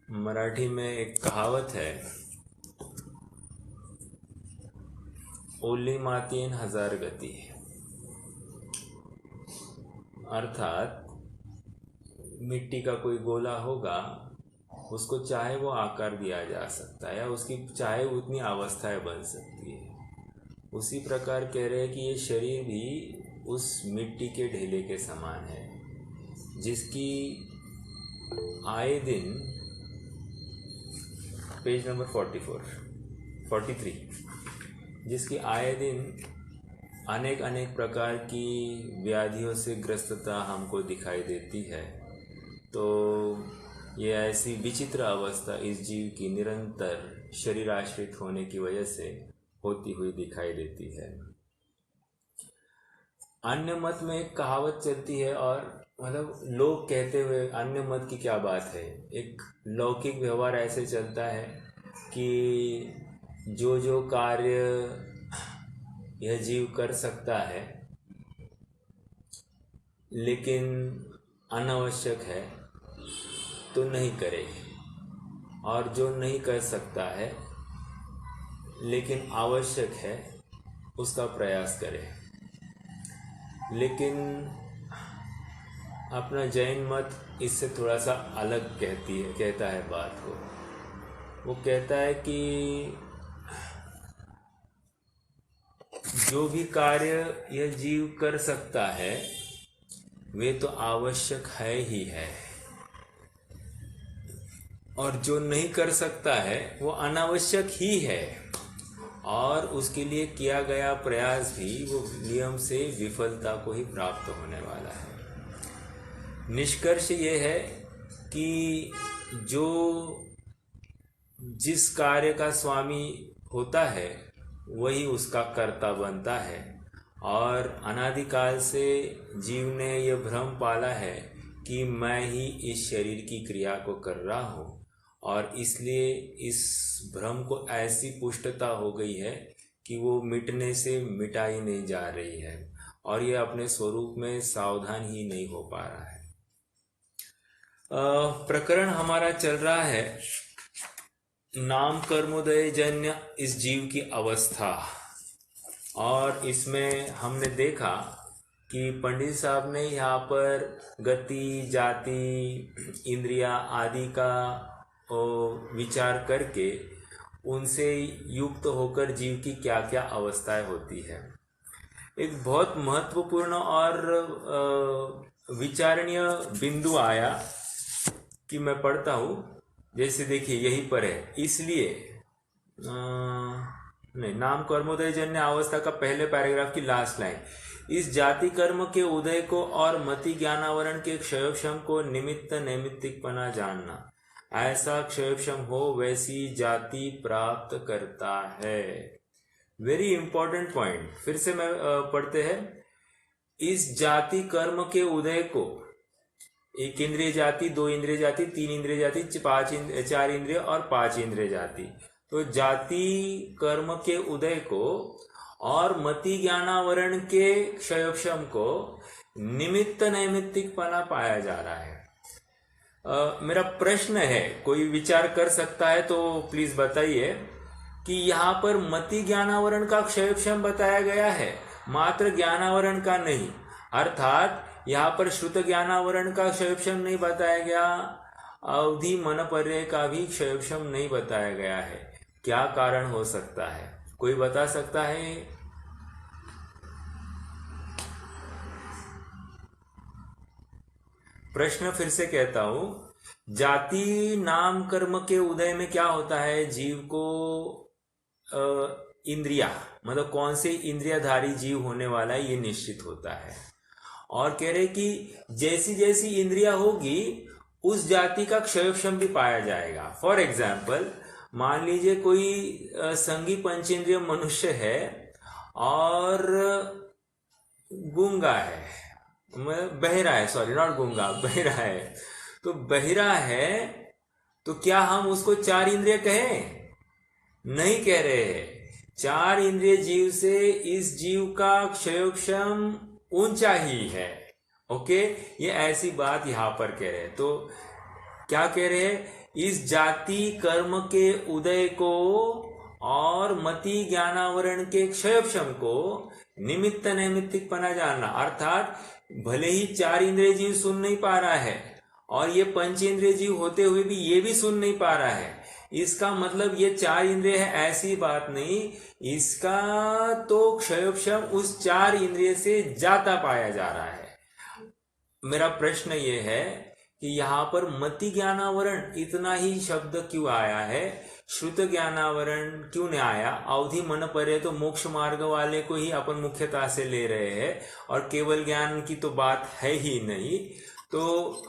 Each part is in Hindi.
मराठी में एक कहावत है, ओली मातीन हजार गती। अर्थात मिट्टी का कोई गोला होगा, उसको चाहे वो आकार दिया जा सकता है या उसकी चाहे उतनी अवस्थाएं बन सकती है। उसी प्रकार कह रहे हैं कि ये शरीर भी उस मिट्टी के ढेले के समान है, जिसकी आए दिन, पेज नंबर 43, जिसकी आए दिन अनेक अनेक प्रकार की व्याधियों से ग्रस्तता हमको दिखाई देती है। तो ये ऐसी विचित्र अवस्था इस जीव की निरंतर शरीर आश्रित होने की वजह से होती हुई दिखाई देती है। अन्य मत में एक कहावत चलती है, और मतलब लोग कहते हुए अन्य मत की क्या बात है, एक लौकिक व्यवहार ऐसे चलता है कि जो जो कार्य यह जीव कर सकता है लेकिन अनावश्यक है तो नहीं करे, और जो नहीं कर सकता है लेकिन आवश्यक है उसका प्रयास करे। लेकिन अपना जैन मत इससे थोड़ा सा अलग कहता है बात को। वो कहता है कि जो भी कार्य यह जीव कर सकता है वे तो आवश्यक है ही है, और जो नहीं कर सकता है वो अनावश्यक ही है, और उसके लिए किया गया प्रयास भी वो नियम से विफलता को ही प्राप्त होने वाला है। निष्कर्ष ये है कि जो जिस कार्य का स्वामी होता है वही उसका कर्ता बनता है, और अनादिकाल से जीव ने यह भ्रम पाला है कि मैं ही इस शरीर की क्रिया को कर रहा हूँ, और इसलिए इस भ्रम को ऐसी पुष्टता हो गई है कि वो मिटने से मिटाई नहीं जा रही है, और ये अपने स्वरूप में सावधान ही नहीं हो पा रहा है। प्रकरण हमारा चल रहा है नाम कर्मोदय जन्य इस जीव की अवस्था, और इसमें हमने देखा कि पंडित साहब ने यहाँ पर गति, जाति, इंद्रिया आदि का विचार करके उनसे युक्त होकर जीव की क्या क्या अवस्थाएं होती है, एक बहुत महत्वपूर्ण और विचारणीय बिंदु आया कि मैं पढ़ता हूँ। जैसे देखिए यहीं पर है, इसलिए नहीं, नाम कर्मोदय जन्य अवस्था का पहले पैराग्राफ की लास्ट लाइन, इस जाति कर्म के उदय को और मति ज्ञानावरण के क्षयोक्षम को निमित्त नैमित्तिकपना जानना, ऐसा क्षयोक्षम हो वैसी जाति प्राप्त करता है। वेरी इंपॉर्टेंट पॉइंट, फिर से मैं पढ़ते हैं। इस जाति कर्म के उदय को, एक इंद्रिय जाति, दो इंद्रिय जाति, तीन इंद्रिय जाति, चार इंद्रिय और पांच इंद्रिय जाति, तो जाति कर्म के उदय को और मति ज्ञानावरण के क्षयोक्षम को निमित्त नैमित्तिकपना पाया जा रहा है। मेरा प्रश्न है, कोई विचार कर सकता है तो प्लीज बताइए कि यहाँ पर मति ज्ञानावरण का क्षयोक्षम बताया गया है, मात्र ज्ञानावरण का नहीं। अर्थात यहाँ पर श्रुत ज्ञानावरण का क्षयोक्षम नहीं बताया गया, अवधि मन पर्याय का भी क्षयोक्षम नहीं बताया गया है। क्या कारण हो सकता है, कोई बता सकता है? प्रश्न फिर से कहता हूं, जाति नाम कर्म के उदय में क्या होता है, जीव को इंद्रिया, मतलब कौन से इंद्रियाधारी जीव होने वाला है ये निश्चित होता है, और कह रहे कि जैसी जैसी इंद्रिया होगी उस जाति का क्षयोक्षम भी पाया जाएगा। फॉर एग्जाम्पल, मान लीजिए कोई संगी पंचेंद्रिय मनुष्य है और गूंगा है, बहिरा है, सॉरी नॉट गूंगा, बहिरा है। तो बहिरा है तो क्या हम उसको चार इंद्रिय कहें? नहीं कह रहे हैं। चार इंद्रिय जीव से इस जीव का क्षयोक्षम ऊंचा ही है। ओके, ये ऐसी बात यहां पर कह रहे हैं। तो क्या कह रहे हैं इस जाति कर्म के उदय को और मति ज्ञानावरण के क्षयक्षम को निमित्त नैमित्तिक पना जानना। अर्थात भले ही चार इंद्रिय जीव सुन नहीं पा रहा है और ये पंचेंद्रिय जीव होते हुए भी ये भी सुन नहीं पा रहा है, इसका मतलब ये चार इंद्रिय है ऐसी बात नहीं, इसका तो क्षयोक्षम उस चार इंद्रिय से जाता पाया जा रहा है। मेरा प्रश्न ये है कि यहाँ पर मति ज्ञानावरण इतना ही शब्द क्यों आया है, श्रुत ज्ञानावरण क्यों नहीं आया? अवधि मन परे तो मोक्ष मार्ग वाले को ही अपन मुख्यता से ले रहे हैं और केवल ज्ञान की तो बात है ही नहीं, तो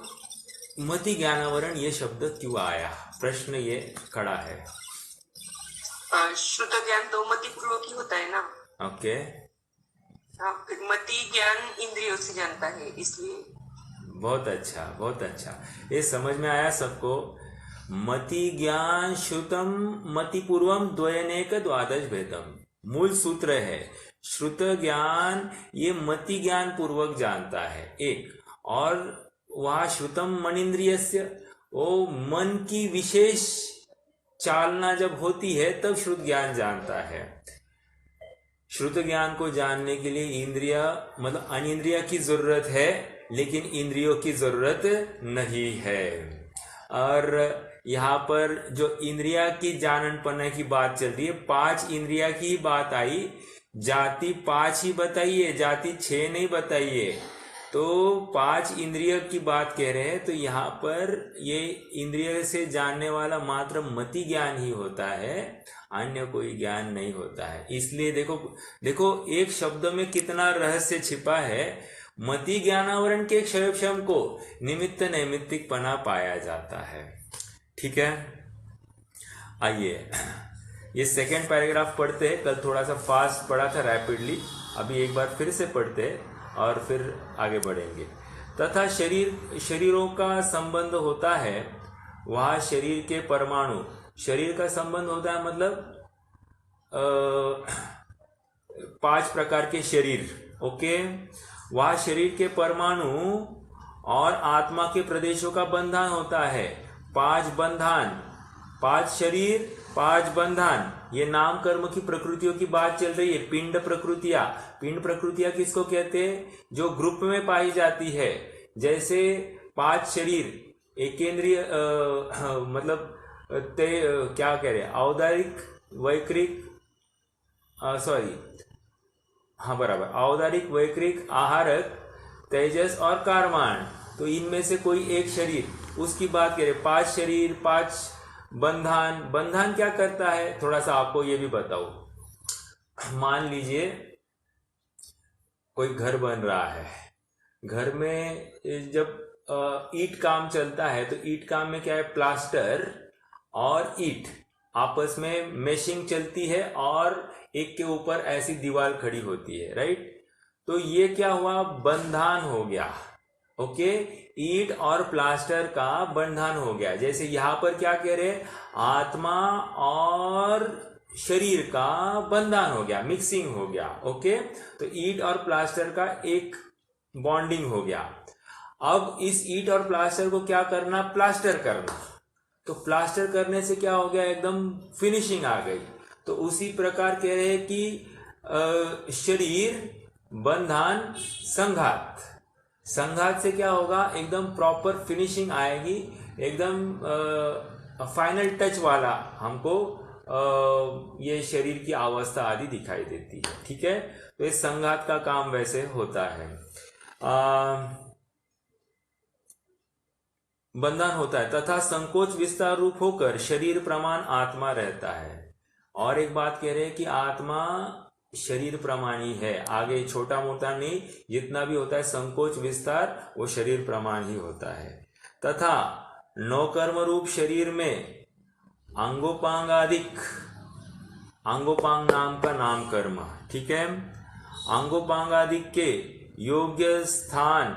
मति ज्ञानावरण ये शब्द क्यों आया? प्रश्न ये खड़ा है। श्रुत ज्ञान तो मति पूर्वक ही होता है ना। ओके, मति ज्ञान इंद्रियों से जानता है, इसलिए। बहुत अच्छा, बहुत अच्छा, ये समझ में आया सबको। मति ज्ञान श्रुतम मति पूर्वम द्वयनेक द्वादश भेदम, मूल सूत्र है। श्रुत ज्ञान ये मति ज्ञान पूर्वक जानता है एक, और वह श्रुतम मनिंद्रियस्य, वो मन की विशेष चालना जब होती है तब श्रुत ज्ञान जानता है। श्रुत ज्ञान को जानने के लिए इंद्रिय मतलब अनिंद्रिय की जरूरत है, लेकिन इंद्रियों की जरूरत नहीं है। और यहाँ पर जो इंद्रिया की जाननपना की बात चल रही है, 5 इंद्रिया की ही बात आई, जाति 5 ही बताइए, जाति 6 नहीं बताइए, तो 5 इंद्रिय की बात कह रहे हैं। तो यहाँ पर ये इंद्रिय से जानने वाला मात्र मति ज्ञान ही होता है, अन्य कोई ज्ञान नहीं होता है। इसलिए देखो एक शब्द में कितना रहस्य छिपा है। मति ज्ञानावरण के क्षयक्षम को निमित्त नैमित्तिक पना पाया जाता है। ठीक है, आइए ये सेकेंड पैराग्राफ पढ़ते हैं। कल थोड़ा सा फास्ट पढ़ा था, रैपिडली, अभी एक बार फिर से पढ़ते हैं और फिर आगे बढ़ेंगे। तथा शरीरों का संबंध होता है, वह शरीर के परमाणु, शरीर का संबंध होता है मतलब 5 प्रकार के शरीर। ओके, वह शरीर के परमाणु और आत्मा के प्रदेशों का बंधन होता है। 5 बंधन, 5 शरीर, 5 बंधन, ये नाम कर्म की प्रकृतियों की बात चल रही है। पिंड प्रकृतियां, पिंड प्रकृतियां किसको कहते हैं? जो ग्रुप में पाई जाती है। जैसे 5 शरीर, एकेंद्रिय मतलब क्या कह रहे हैं, औदारिक, वैक्रिक, बराबर, औदारिक, वैक्रिक, आहारक, तेजस और कारमान, तो इनमें से कोई एक शरीर, उसकी बात करें। 5 शरीर, 5 बंधन। बंधन क्या करता है थोड़ा सा आपको ये भी बताओ। मान लीजिए कोई घर बन रहा है, घर में जब ईंट काम चलता है तो ईंट काम में क्या है, प्लास्टर और ईंट आपस में मेशिंग चलती है और एक के ऊपर ऐसी दीवार खड़ी होती है, राइट। तो ये क्या हुआ, बंधन हो गया। ओके, ईंट और प्लास्टर का बंधन हो गया। जैसे यहां पर क्या कह रहे, आत्मा और शरीर का बंधन हो गया, मिक्सिंग हो गया। ओके, तो ईंट और प्लास्टर का एक बॉन्डिंग हो गया। अब इस ईंट और प्लास्टर को क्या करना, प्लास्टर करना। तो प्लास्टर करने से क्या हो गया, एकदम फिनिशिंग आ गई। तो उसी प्रकार कह रहे हैं कि शरीर, बंधन, संघात, संघात से क्या होगा, एकदम प्रॉपर फिनिशिंग आएगी, एकदम फाइनल टच वाला हमको ये शरीर की अवस्था आदि दिखाई देती है। ठीक है, तो इस संघात का काम वैसे होता है। बंधन होता है तथा संकोच विस्तार रूप होकर शरीर प्रमाण आत्मा रहता है। और एक बात कह रहे हैं कि आत्मा शरीर प्रमाण ही है, आगे छोटा मोटा नहीं, जितना भी होता है संकोच विस्तार वो शरीर प्रमाण ही होता है। तथा नौकर्म रूप शरीर में अंगोपांगादिक, अंगोपांग नाम का नाम कर्म, ठीक है, अंगोपांगादिक के योग्य स्थान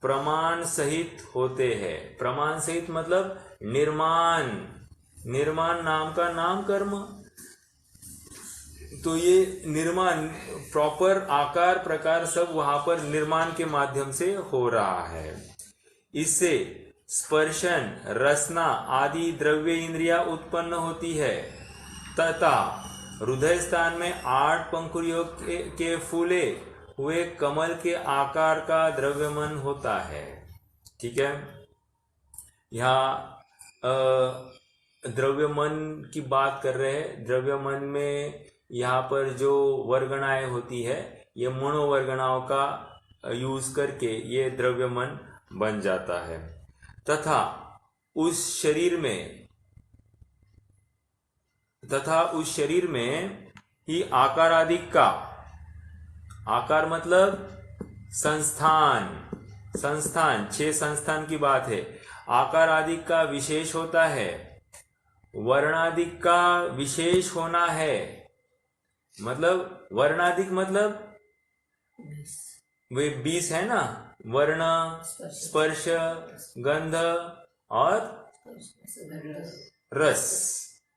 प्रमाण सहित होते हैं। प्रमाण सहित मतलब निर्माण, निर्माण नाम का नाम कर्म। तो ये निर्माण प्रॉपर आकार प्रकार सब वहां पर निर्माण के माध्यम से हो रहा है। इससे स्पर्शन, रसना आदि द्रव्य इंद्रिया उत्पन्न होती है तथा हृदय स्थान में 8 पंखुड़ियों के फूले हुए कमल के आकार का द्रव्यमन होता है। ठीक है, यहाँ द्रव्यमन की बात कर रहे हैं। द्रव्यमन में यहाँ पर जो वर्गणाएं होती है, ये मनोवर्गणाओं का यूज करके ये द्रव्यमन बन जाता है तथा उस शरीर में ही आकार आदि का, आकार मतलब संस्थान, 6 संस्थान की बात है। आकार आदि का विशेष होता है, वर्णादिक का विशेष होना है। मतलब वर्णादिक मतलब वे 20 है ना, वर्ण, स्पर्श, गंध और रस।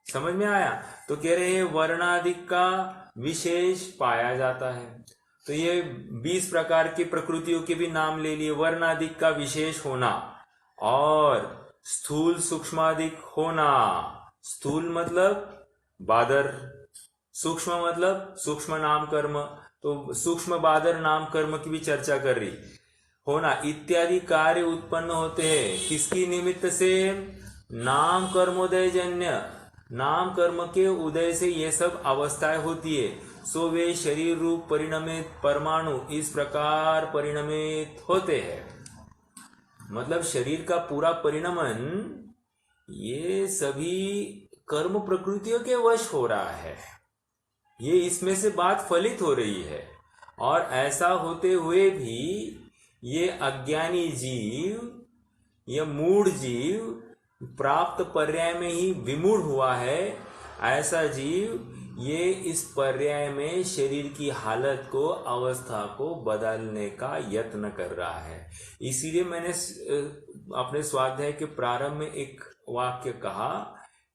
समझ में आया? तो कह रहे हैं वर्णादिक का विशेष पाया जाता है। तो ये 20 प्रकार की प्रकृतियों के भी नाम ले लिए। वर्णादिक का विशेष होना और स्थूल सूक्ष्मादिक होना। स्थूल मतलब बादर, सूक्ष्म मतलब सूक्ष्म नाम कर्म, तो सूक्ष्म बादर नाम कर्म की भी चर्चा कर रही होना इत्यादि कार्य उत्पन्न होते हैं। किसकी निमित्त से? नाम कर्मोदय जन्य, नाम कर्म के उदय से ये सब अवस्थाएं होती है। सो वे शरीर रूप परिणमित परमाणु इस प्रकार परिणमित होते हैं। मतलब शरीर का पूरा परिणमन ये सभी कर्म प्रकृतियों के वश हो रहा है। ये इसमें से बात फलित हो रही है। और ऐसा होते हुए भी ये अज्ञानी जीव, ये मूढ़ जीव प्राप्त पर्याय में ही विमूढ़ हुआ है। ऐसा जीव ये इस पर्याय में शरीर की हालत को, अवस्था को बदलने का यत्न कर रहा है। इसीलिए मैंने अपने स्वाध्याय के प्रारंभ में एक वाक्य कहा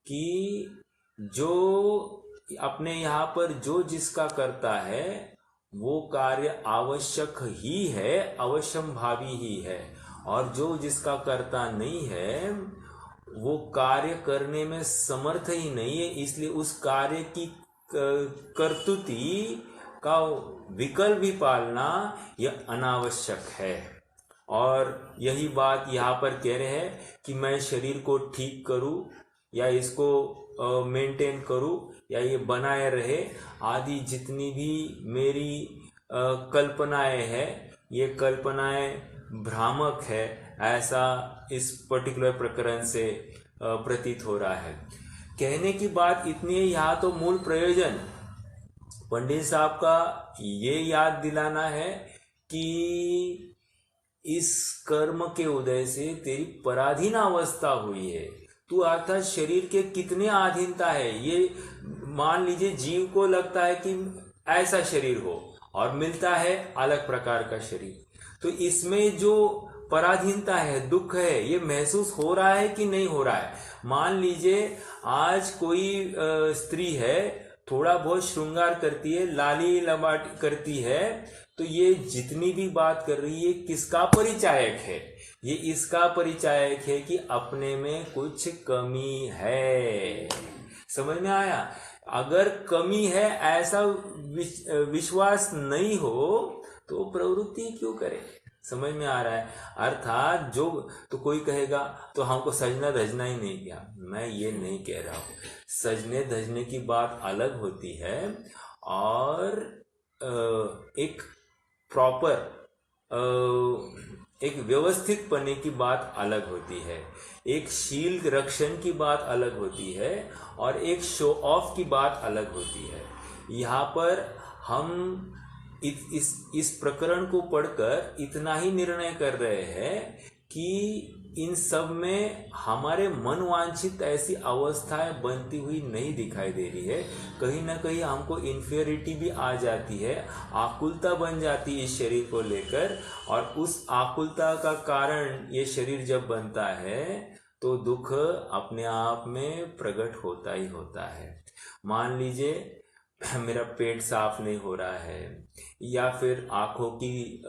कि जो अपने यहाँ पर जो जिसका करता है वो कार्य आवश्यक ही है, अवश्यम भावी ही है। और जो जिसका करता नहीं है वो कार्य करने में समर्थ ही नहीं है, इसलिए उस कार्य की कर्तुति का विकल्प भी पालना यह अनावश्यक है। और यही बात यहाँ पर कह रहे हैं कि मैं शरीर को ठीक करूं या इसको मेंटेन करूं या ये बनाए रहे आदि जितनी भी मेरी कल्पनाएं हैं, ये कल्पनाएं भ्रामक है, ऐसा इस पर्टिकुलर प्रकरण से प्रतीत हो रहा है। कहने की बात इतनी है, यहाँ तो मूल प्रयोजन पंडित साहब का ये याद दिलाना है कि इस कर्म के उदय से तेरी पराधीन अवस्था हुई है। तू अर्थात शरीर के कितने अधीनता है। ये मान लीजिए जीव को लगता है कि ऐसा शरीर हो और मिलता है अलग प्रकार का शरीर, तो इसमें जो पराधीनता है, दुख है, ये महसूस हो रहा है कि नहीं हो रहा है। मान लीजिए आज कोई स्त्री है, थोड़ा बहुत श्रृंगार करती है, लाली लबाट करती है, तो ये जितनी भी बात कर रही है किसका परिचायक है? ये इसका परिचायक है कि अपने में कुछ कमी है। समझ में आया? अगर कमी है ऐसा विश्वास नहीं हो तो प्रवृत्ति क्यों करे? समझ में आ रहा है? अर्थात जो, तो कोई कहेगा तो हमको सजना धजना ही नहीं किया। मैं ये नहीं कह रहा हूं। सजने धजने की बात अलग होती है और एक प्रॉपर, एक व्यवस्थित पने की बात अलग होती है। एक शील रक्षण की बात अलग होती है और एक शो ऑफ की बात अलग होती है। यहाँ पर हम इस प्रकरण को पढ़कर इतना ही निर्णय कर रहे हैं कि इन सब में हमारे मनवांछित ऐसी अवस्थाएं बनती हुई नहीं दिखाई दे रही है। कहीं ना कहीं हमको इन्फीरियरिटी भी आ जाती है, आकुलता बन जाती है इस शरीर को लेकर, और उस आकुलता का कारण ये शरीर जब बनता है तो दुख अपने आप में प्रकट होता ही होता है। मान लीजिए मेरा पेट साफ नहीं हो रहा है, या फिर आंखों की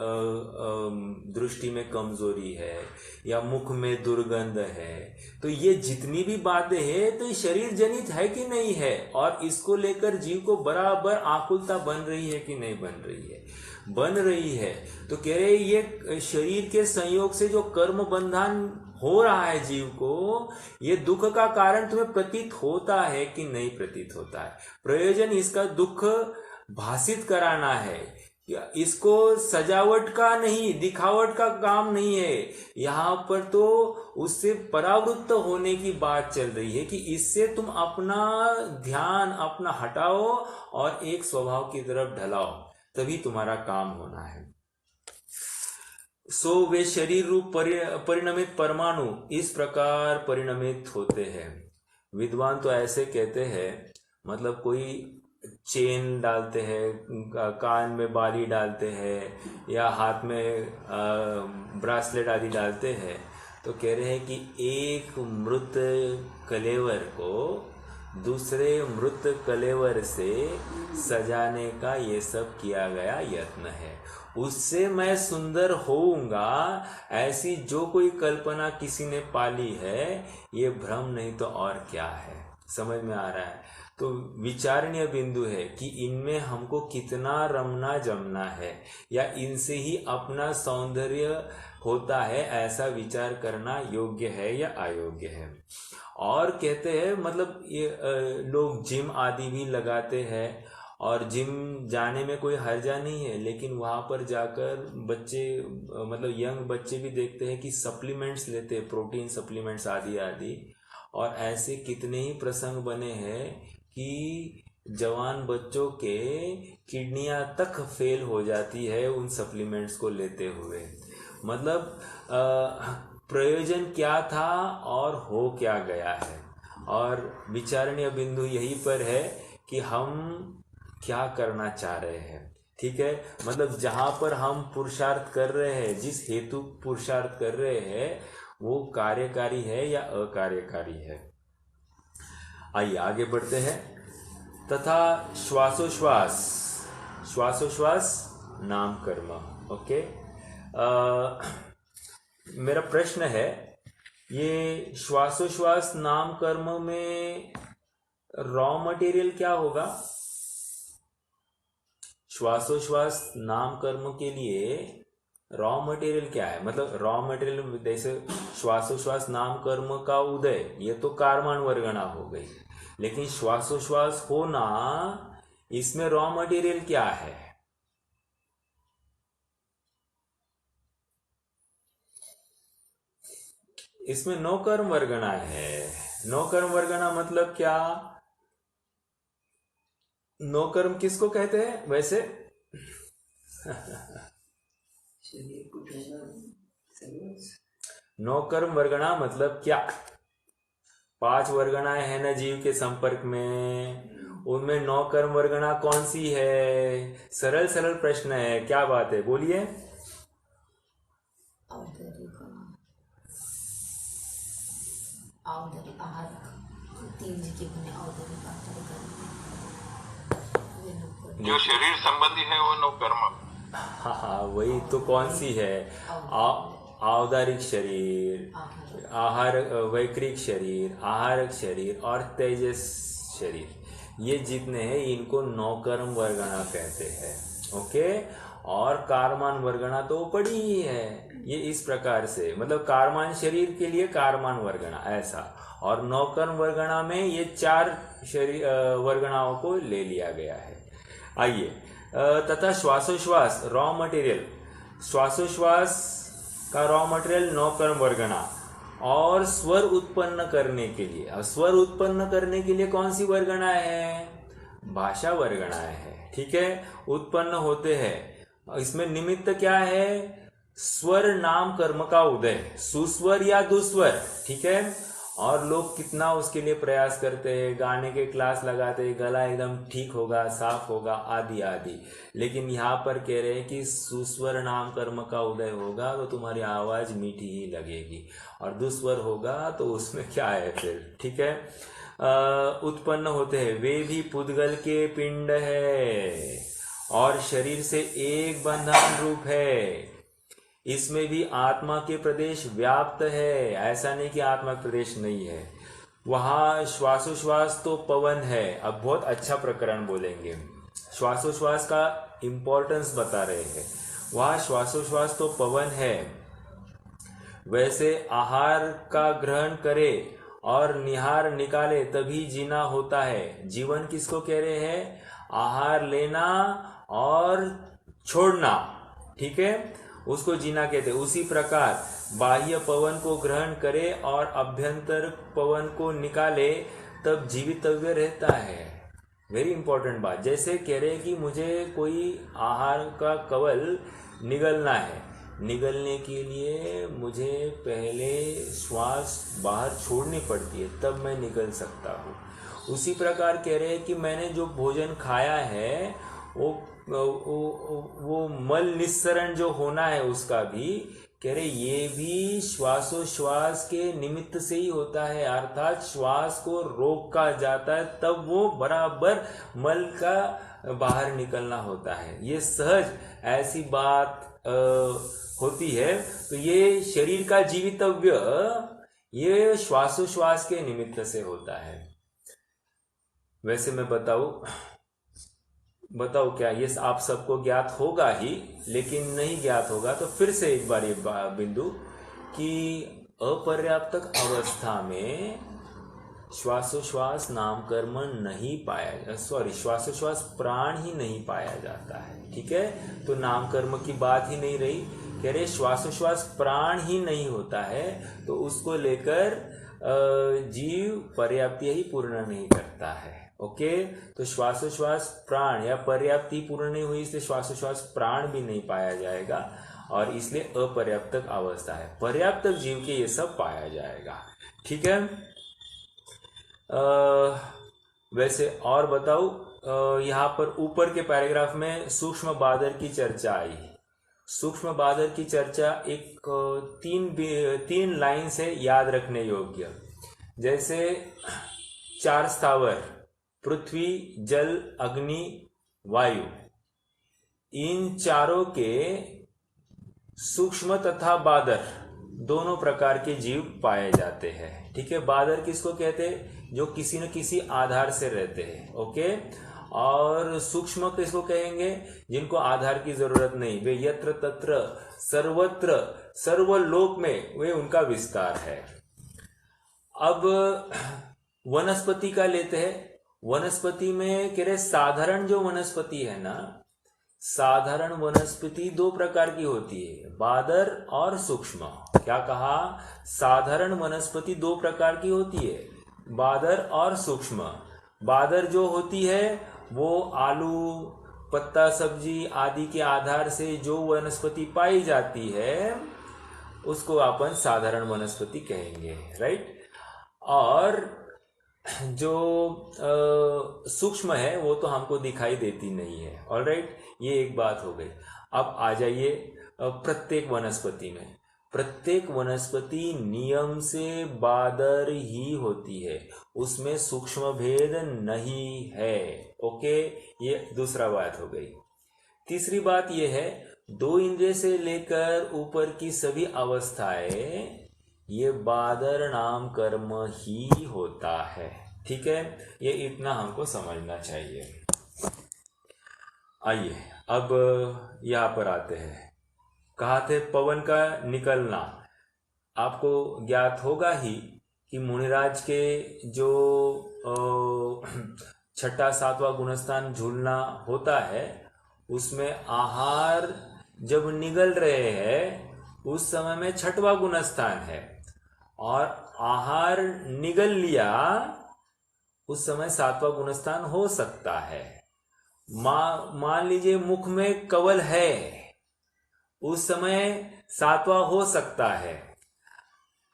दृष्टि में कमजोरी है, या मुख में दुर्गंध है, तो ये जितनी भी बातें हैं तो ये शरीर जनित है कि नहीं है, और इसको लेकर जीव को बराबर आकुलता बन रही है कि नहीं बन रही है, बन रही है। तो कह रहे ये शरीर के संयोग से जो कर्म बंधन हो रहा है जीव को, ये दुख का कारण तुम्हें प्रतीत होता है कि नहीं प्रतीत होता है। प्रयोजन इसका दुख भासित कराना है, इसको सजावट का नहीं, दिखावट का काम नहीं है। यहाँ पर तो उससे परावृत्त होने की बात चल रही है कि इससे तुम अपना ध्यान अपना हटाओ और एक स्वभाव की तरफ ढलाओ, तभी तुम्हारा काम होना है। सो वे शरीर रूप परिणमित परमाणु इस प्रकार परिणमित होते हैं। विद्वान तो ऐसे कहते हैं, मतलब कोई चेन डालते हैं, कान में बाली डालते हैं, या हाथ में ब्रासलेट आदि डालते हैं, तो कह रहे हैं कि एक मृत कलेवर को दूसरे मृत कलेवर से सजाने का ये सब किया गया यत्न है। उससे मैं सुंदर होऊंगा, ऐसी जो कोई कल्पना किसी ने पाली है, ये भ्रम नहीं तो और क्या है। समझ में आ रहा है? तो विचारणीय बिंदु है कि इनमें हमको कितना रमना जमना है, या इनसे ही अपना सौंदर्य होता है, ऐसा विचार करना योग्य है या अयोग्य है। और कहते हैं, मतलब ये लोग जिम आदि भी लगाते हैं, और जिम जाने में कोई हर्जा नहीं है, लेकिन वहाँ पर जाकर बच्चे, मतलब यंग बच्चे भी देखते हैं कि सप्लीमेंट्स लेते हैं, प्रोटीन सप्लीमेंट्स आदि आदि। और ऐसे कितने ही प्रसंग बने हैं कि जवान बच्चों के किडनियां तक फेल हो जाती है उन सप्लीमेंट्स को लेते हुए। मतलब प्रयोजन क्या था और हो क्या गया है। और विचारणीय बिंदु यही पर है कि हम क्या करना चाह रहे हैं। ठीक है, मतलब जहां पर हम पुरुषार्थ कर रहे हैं, जिस हेतु पुरुषार्थ कर रहे हैं, वो कार्यकारी है या अकार्यकारी है। आइए आगे बढ़ते हैं। तथा श्वासोश्वास, श्वासोश्वास नाम कर्म। ओके, मेरा प्रश्न है, ये श्वासोश्वास नाम कर्म में रॉ मटेरियल क्या होगा? श्वासोश्वास नाम कर्म के लिए रॉ मटेरियल क्या है? मतलब रॉ मटेरियल जैसे श्वासोश्वास नाम कर्म का उदय, ये तो कारमान वर्गणा हो गई, लेकिन श्वासोश्वास होना, इसमें रॉ मटेरियल क्या है? इसमें नो कर्म वर्गणा है। नो कर्म वर्गणा मतलब क्या? नो कर्म किसको कहते हैं वैसे? नो कर्म वर्गणा मतलब क्या? 5 वर्गणाएं हैं ना जीव के संपर्क में, उनमें नो कर्म वर्गणा कौन सी है? सरल सरल प्रश्न है, क्या बात है, बोलिए। जो शरीर संबंधी है वो नो कर्म। हाँ, वही तो। कौन सी है? औदारिक शरीर, आहार वैक्रिक शरीर, आहारक शरीर और तेजस शरीर, ये जितने हैं इनको नौ कर्म वर्गणा कहते हैं। ओके, और कारमान वर्गणा तो पड़ी ही है। ये इस प्रकार से, मतलब कारमान शरीर के लिए कारमान वर्गणा ऐसा, और नौ कर्म वर्गणा में ये 4 शरीर वर्गणाओं को ले लिया गया है। आइए, तथा श्वासोश्वास रॉ मटेरियल, श्वासोश्वास का रॉ मटेरियल नौ कर्म वर्गणा, और स्वर उत्पन्न करने के लिए, अब स्वर उत्पन्न करने के लिए कौन सी वर्गणा है? भाषा वर्गणा है। ठीक है, उत्पन्न होते हैं। इसमें निमित्त क्या है? स्वर नाम कर्म का उदय, सुस्वर या दुस्वर। ठीक है, और लोग कितना उसके लिए प्रयास करते हैं, गाने के क्लास लगाते हैं, गला एकदम ठीक होगा, साफ होगा, आदि आदि। लेकिन यहाँ पर कह रहे हैं कि सुस्वर नाम कर्म का उदय होगा तो तुम्हारी आवाज मीठी ही लगेगी, और दुस्वर होगा तो उसमें क्या है फिर? ठीक है, उत्पन्न होते हैं वे भी पुद्गल के पिंड है और शरीर से एक बंधन रूप है। इसमें भी आत्मा के प्रदेश व्याप्त है, ऐसा नहीं कि आत्मा के प्रदेश नहीं है। वहाँ श्वासोश्वास तो पवन है। अब बहुत अच्छा प्रकरण बोलेंगे, श्वासोश्वास का इंपॉर्टेंस बता रहे हैं। वहाँ श्वासोश्वास तो पवन है, वैसे आहार का ग्रहण करे और निहार निकाले तभी जीना होता है। जीवन किसको कह रहे हैं? आहार लेना और छोड़ना, ठीक है, उसको जीना कहते हैं। उसी प्रकार बाह्य पवन को ग्रहण करे और अभ्यंतर पवन को निकाले तब जीवितव्य रहता है। वेरी इंपॉर्टेंट बात। जैसे कह रहे हैं कि मुझे कोई आहार का कवल निगलना है, निगलने के लिए मुझे पहले श्वास बाहर छोड़नी पड़ती है, तब मैं निगल सकता हूँ। उसी प्रकार कह रहे हैं कि मैंने जो भोजन खाया है वो मल निस्सरण जो होना है उसका भी कह रहे ये भी श्वासोश्वास के निमित्त से ही होता है, अर्थात श्वास को रोका जाता है तब वो बराबर मल का बाहर निकलना होता है। ये सहज ऐसी बात होती है। तो ये शरीर का जीवितव्य ये श्वासोश्वास के निमित्त से होता है। वैसे मैं बताओ क्या ये आप सबको ज्ञात होगा ही, लेकिन नहीं ज्ञात होगा तो फिर से एक बार ये बिंदु कि अपर्याप्तक अवस्था में श्वासोश्वास नाम कर्म नहीं पाया, श्वासोश्वास प्राण ही नहीं पाया जाता है, ठीक है। तो नाम कर्म की बात ही नहीं रही, कह रहे श्वासोश्वास प्राण ही नहीं होता है, तो उसको लेकर जीव पर्याप्ति ही पूर्ण नहीं करता है। ओके, तो श्वासोश्वास प्राण या पर्याप्ति पूर्ण नहीं हुई, इसलिए श्वासोश्वास प्राण भी नहीं पाया जाएगा और इसलिए अपर्याप्तक अवस्था है। पर्याप्त जीव के ये सब पाया जाएगा, ठीक है। वैसे और बताओ, यहाँ पर ऊपर के पैराग्राफ में सूक्ष्म बादर की चर्चा आई। सूक्ष्म बादर की चर्चा एक तीन लाइन से याद रखने योग्य। जैसे 4 स्थावर पृथ्वी, जल, अग्नि, वायु, इन चारों के सूक्ष्म तथा बादर दोनों प्रकार के जीव पाए जाते हैं, ठीक है। बादर किसको कहते हैं? जो किसी न किसी आधार से रहते हैं, ओके। और सूक्ष्म किसको कहेंगे? जिनको आधार की जरूरत नहीं, वे यत्र तत्र सर्वत्र सर्वलोक में वे उनका विस्तार है। अब वनस्पति का लेते हैं। वनस्पति में कह रहे साधारण जो वनस्पति है ना, साधारण वनस्पति 2 प्रकार की होती है, बादर और सूक्ष्म। क्या कहा? साधारण वनस्पति 2 प्रकार की होती है, बादर और सूक्ष्म। बादर जो होती है वो आलू, पत्ता सब्जी आदि के आधार से जो वनस्पति पाई जाती है उसको अपन साधारण वनस्पति कहेंगे, राइट। और जो सूक्ष्म है वो तो हमको दिखाई देती नहीं है, ऑलराइट। ये एक बात हो गई। अब आ जाइए प्रत्येक वनस्पति में। प्रत्येक वनस्पति नियम से बादर ही होती है, उसमें सूक्ष्म भेद नहीं है, ओके। ये दूसरा बात हो गई। तीसरी बात ये है, 2 इंद्रिय से लेकर ऊपर की सभी अवस्थाएं ये बादर नाम कर्म ही होता है, ठीक है। ये इतना हमको समझना चाहिए। आइए अब यहाँ पर आते हैं। कहा थे पवन का निकलना। आपको ज्ञात होगा ही कि मुनिराज के जो 6वां 7वां गुणस्थान झूलना होता है, उसमें आहार जब निगल रहे हैं उस समय में 6वां गुणस्थान है, और आहार निगल लिया उस समय 7वां गुणस्थान हो सकता है। मान लीजिए मुख में कवल है, उस समय 7वां हो सकता है।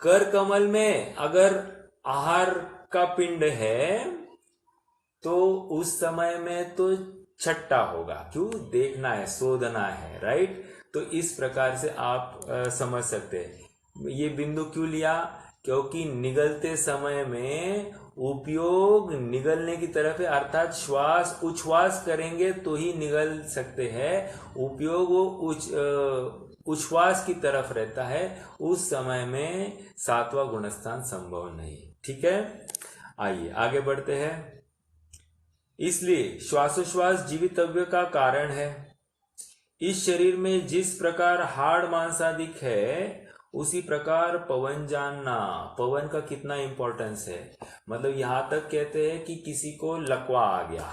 कर कमल में अगर आहार का पिंड है तो उस समय में तो 6ठा होगा, क्यों? देखना है, शोधना है, राइट। तो इस प्रकार से आप समझ सकते हैं। ये बिंदु क्यों लिया? क्योंकि निगलते समय में उपयोग निगलने की तरफ है, अर्थात श्वास उच्छ्वास करेंगे तो ही निगल सकते हैं। उपयोग वो उच्छ्वास की तरफ रहता है, उस समय में सातवां गुणस्थान संभव नहीं। ठीक है, आइए आगे बढ़ते हैं। इसलिए श्वासोश्वास जीवितव्य का कारण है। इस शरीर में जिस प्रकार हाड़ मांसादिक है, उसी प्रकार पवन जानना। पवन का कितना इंपॉर्टेंस है, मतलब यहां तक कहते हैं कि किसी को लकवा आ गया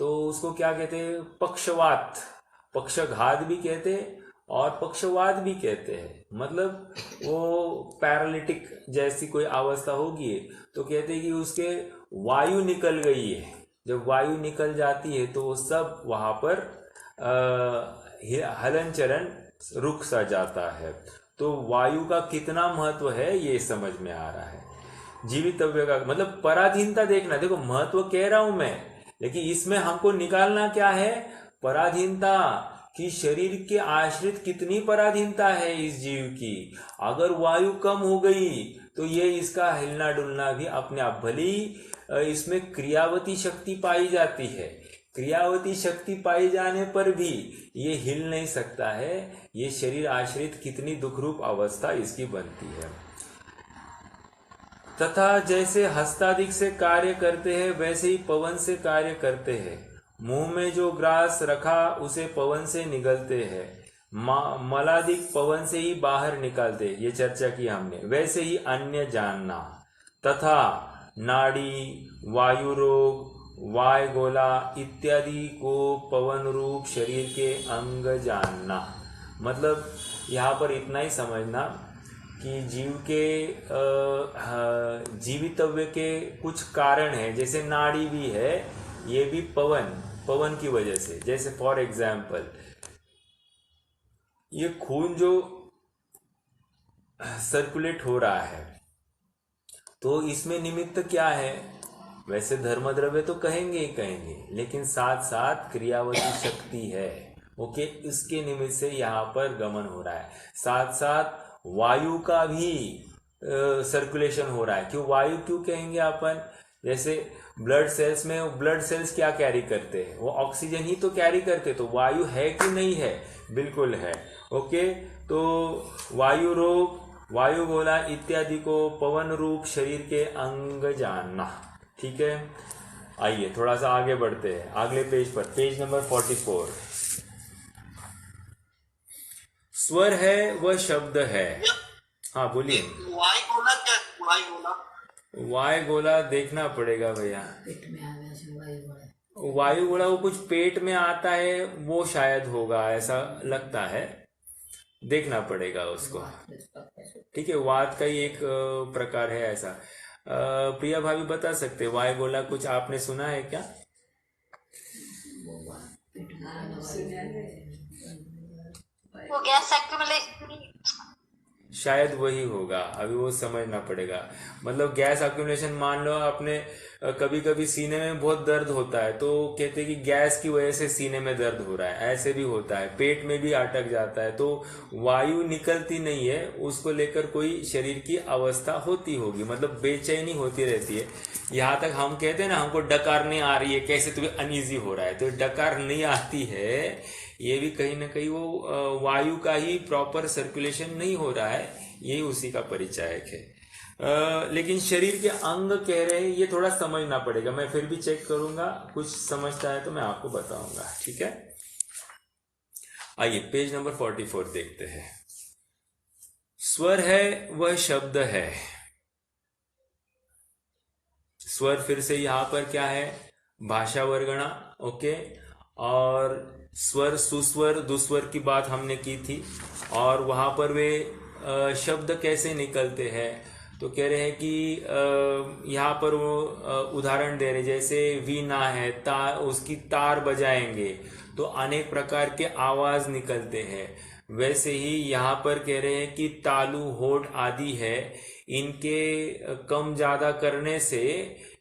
तो उसको क्या कहते हैं, पक्षवात, पक्षघात भी कहते हैं और पक्षवात भी कहते हैं। मतलब वो पैरालिटिक जैसी कोई अवस्था होगी तो कहते हैं कि उसके वायु निकल गई है। जब वायु निकल जाती है तो वो सब वहां पर हलन चलन रुक सा जाता है। तो वायु का कितना महत्व है ये समझ में आ रहा है। जीवितव्य का मतलब पराधीनता देखना, देखो महत्व कह रहा हूं मैं, लेकिन इसमें हमको निकालना क्या है, पराधीनता कि शरीर के आश्रित कितनी पराधीनता है इस जीव की। अगर वायु कम हो गई तो ये इसका हिलना डुलना भी अपने आप, भली इसमें क्रियावती शक्ति पाई जाती है, क्रियावती शक्ति पाई जाने पर भी ये हिल नहीं सकता है। ये शरीर आश्रित कितनी दुखरूप अवस्था इसकी बनती है। तथा जैसे हस्तादिक से कार्य करते हैं वैसे ही पवन से कार्य करते हैं। मुंह में जो ग्रास रखा उसे पवन से निगलते हैं, मलादिक पवन से ही बाहर निकालते, ये चर्चा की हमने। वैसे ही अन्य जानना तथा नाड़ी, वायु रोग, वाय गोला इत्यादि को पवन रूप शरीर के अंग जानना। मतलब यहाँ पर इतना ही समझना कि जीव के जीवितव्य के कुछ कारण हैं, जैसे नाड़ी भी है, ये भी पवन की वजह से। जैसे फॉर एग्जाम्पल ये खून जो सर्कुलेट हो रहा है तो इसमें निमित्त क्या है, वैसे धर्मद्रव्य तो कहेंगे ही कहेंगे, लेकिन साथ साथ क्रियावती शक्ति है। ओके, इसके निमित्त से यहाँ पर गमन हो रहा है। साथ साथ वायु का भी सर्कुलेशन हो रहा है। क्यों वायु क्यों कहेंगे अपन, जैसे ब्लड सेल्स में, ब्लड सेल्स क्या कैरी करते हैं, वो ऑक्सीजन ही तो कैरी करते, तो वायु है कि नहीं है, बिल्कुल है। ओके, तो वायु रोग, वायु गोला इत्यादि को पवन रूप शरीर के अंग जानना। ठीक है, आइए थोड़ा सा आगे बढ़ते हैं अगले पेज पर, पेज नंबर 44। स्वर है वह शब्द है। हाँ बोलिए। वाय गोला क्या, वाय गोला, वायु गोला देखना पड़ेगा भैया। पेट में आ गया से वायु गोला वो कुछ पेट में आता है, वो शायद होगा, ऐसा लगता है, देखना पड़ेगा उसको। ठीक है, वात का ही एक प्रकार है ऐसा। प्रिया भाभी बता सकते वायु गोला कुछ आपने सुना है क्या? वो गैस एक्यूमुलेशन, शायद वही होगा, अभी वो समझना पड़ेगा। मतलब गैस एक्यूमुलेशन, मान लो आपने कभी कभी सीने में बहुत दर्द होता है तो कहते हैं कि गैस की वजह से सीने में दर्द हो रहा है, ऐसे भी होता है। पेट में भी अटक जाता है तो वायु निकलती नहीं है, उसको लेकर कोई शरीर की अवस्था होती होगी, मतलब बेचैनी होती रहती है। यहाँ तक हम कहते हैं ना, हमको डकार नहीं आ रही है, कैसे तुम्हें अनईजी हो रहा है, तो डकार नहीं आती है, ये भी कहीं ना कहीं वो वायु का ही प्रॉपर सर्कुलेशन नहीं हो रहा है, यही उसी का परिचायक है। लेकिन शरीर के अंग कह रहे हैं, ये थोड़ा समझना पड़ेगा, मैं फिर भी चेक करूंगा, कुछ समझता है तो मैं आपको बताऊंगा। ठीक है, आइए पेज नंबर 44 देखते हैं। स्वर है वह शब्द है। स्वर फिर से यहां पर क्या है, भाषा वर्गणा। ओके, और स्वर, सुस्वर, दुस्वर की बात हमने की थी, और वहां पर वे शब्द कैसे निकलते हैं तो कह रहे हैं कि यहाँ पर वो उदाहरण दे रहे, जैसे वीणा है, तार, उसकी तार बजाएंगे तो अनेक प्रकार के आवाज निकलते हैं। वैसे ही यहाँ पर कह रहे हैं कि तालु, होठ आदि है, इनके कम ज्यादा करने से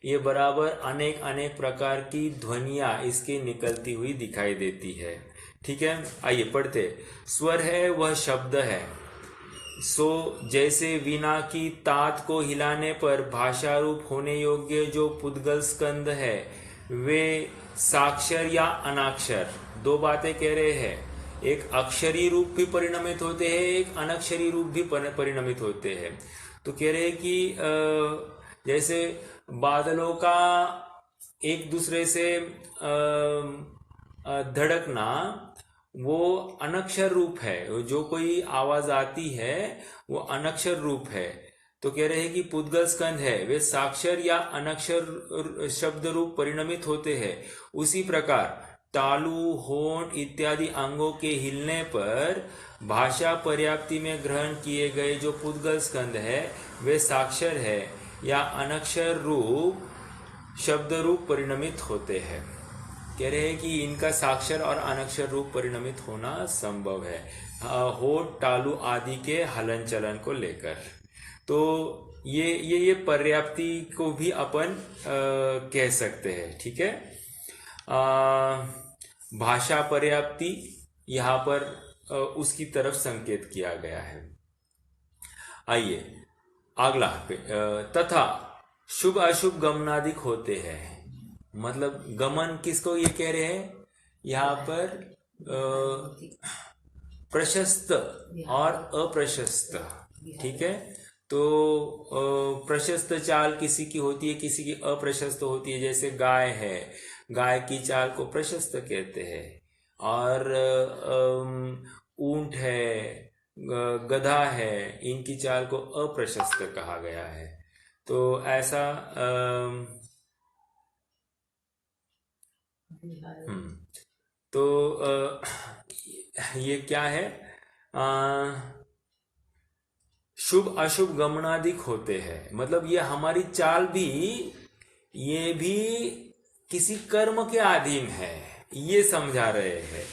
ये बराबर अनेक अनेक प्रकार की ध्वनियां इसकी निकलती हुई दिखाई देती है। ठीक है, आइए पढ़ते। स्वर है वह शब्द है। सो जैसे वीणा की तात को हिलाने पर भाषा रूप होने योग्य जो पुद्गल स्कंद है वे साक्षर या अनाक्षर, दो बातें कह रहे हैं। एक अक्षरी रूप भी परिणमित होते हैं, एक अनक्षरी रूप भी परिणमित होते हैं। तो कह रहे हैं कि जैसे बादलों का एक दूसरे से धड़कना वो अनक्षर रूप है, जो कोई आवाज आती है वो अनक्षर रूप है। तो कह रहे हैं कि पुद्गल स्कंद है वे साक्षर या अनक्षर शब्द रूप परिणमित होते हैं। उसी प्रकार तालु, होंठ इत्यादि अंगों के हिलने पर भाषा पर्याप्ति में ग्रहण किए गए जो पुद्गल स्कंद है वे साक्षर है या अनक्षर रूप शब्द रूप परिणमित होते हैं। कह रहे हैं कि इनका साक्षर और अनक्षर रूप परिणमित होना संभव है होठ, तालु आदि के हलन चलन को लेकर। तो ये पर्याप्ति को भी अपन कह सकते हैं, ठीक है। भाषा पर्याप्ति यहाँ पर उसकी तरफ संकेत किया गया है। आइए अगला तथा शुभ अशुभ गमनादिक होते हैं। मतलब गमन किसको ये कह रहे हैं यहाँ पर, प्रशस्त और अप्रशस्त, ठीक है। तो प्रशस्त चाल किसी की होती है, किसी की अप्रशस्त होती है। जैसे गाय है, गाय की चाल को प्रशस्त कहते हैं, और ऊंट है, गधा है, इनकी चाल को अप्रशस्त कहा गया है। तो ऐसा तो ये क्या है, शुभ अशुभ गमनादिक होते हैं। मतलब ये हमारी चाल भी, ये भी किसी कर्म के अधीन है, ये समझा रहे हैं।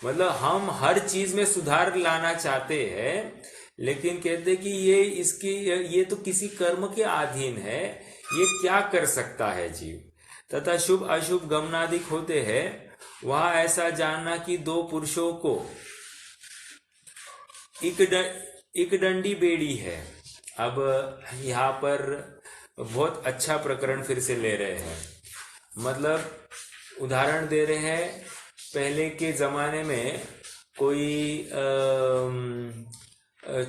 मतलब हम हर चीज में सुधार लाना चाहते हैं, लेकिन कहते कि ये तो किसी कर्म के अधीन है, ये क्या कर सकता है जीव। तथा शुभ अशुभ गमनादिक होते हैं। वहां ऐसा जानना कि दो पुरुषों को एक डंडी बेड़ी है। अब यहाँ पर बहुत अच्छा प्रकरण फिर से ले रहे हैं। मतलब उदाहरण दे रहे हैं, पहले के जमाने में कोई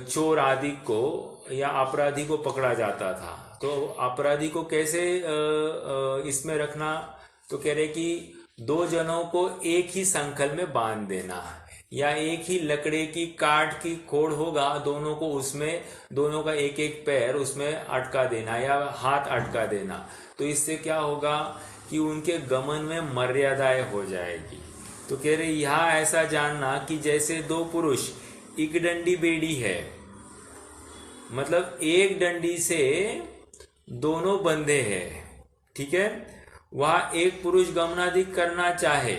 चोर आदि को या अपराधी को पकड़ा जाता था, तो अपराधी को कैसे इसमें रखना, तो कह रहे कि दो जनों को एक ही संखल में बांध देना, या एक ही लकड़े की काट की खोड़ होगा, दोनों को उसमें, दोनों का एक एक पैर उसमें अटका देना या हाथ अटका देना। तो इससे क्या होगा कि उनके गमन में मर्यादाएं हो जाएगी। तो कह रहे यहाँ ऐसा जानना कि जैसे दो पुरुष एक डंडी बेड़ी है, मतलब एक डंडी से दोनों बंधे हैं, ठीक है। वह एक पुरुष गमनादिक करना चाहे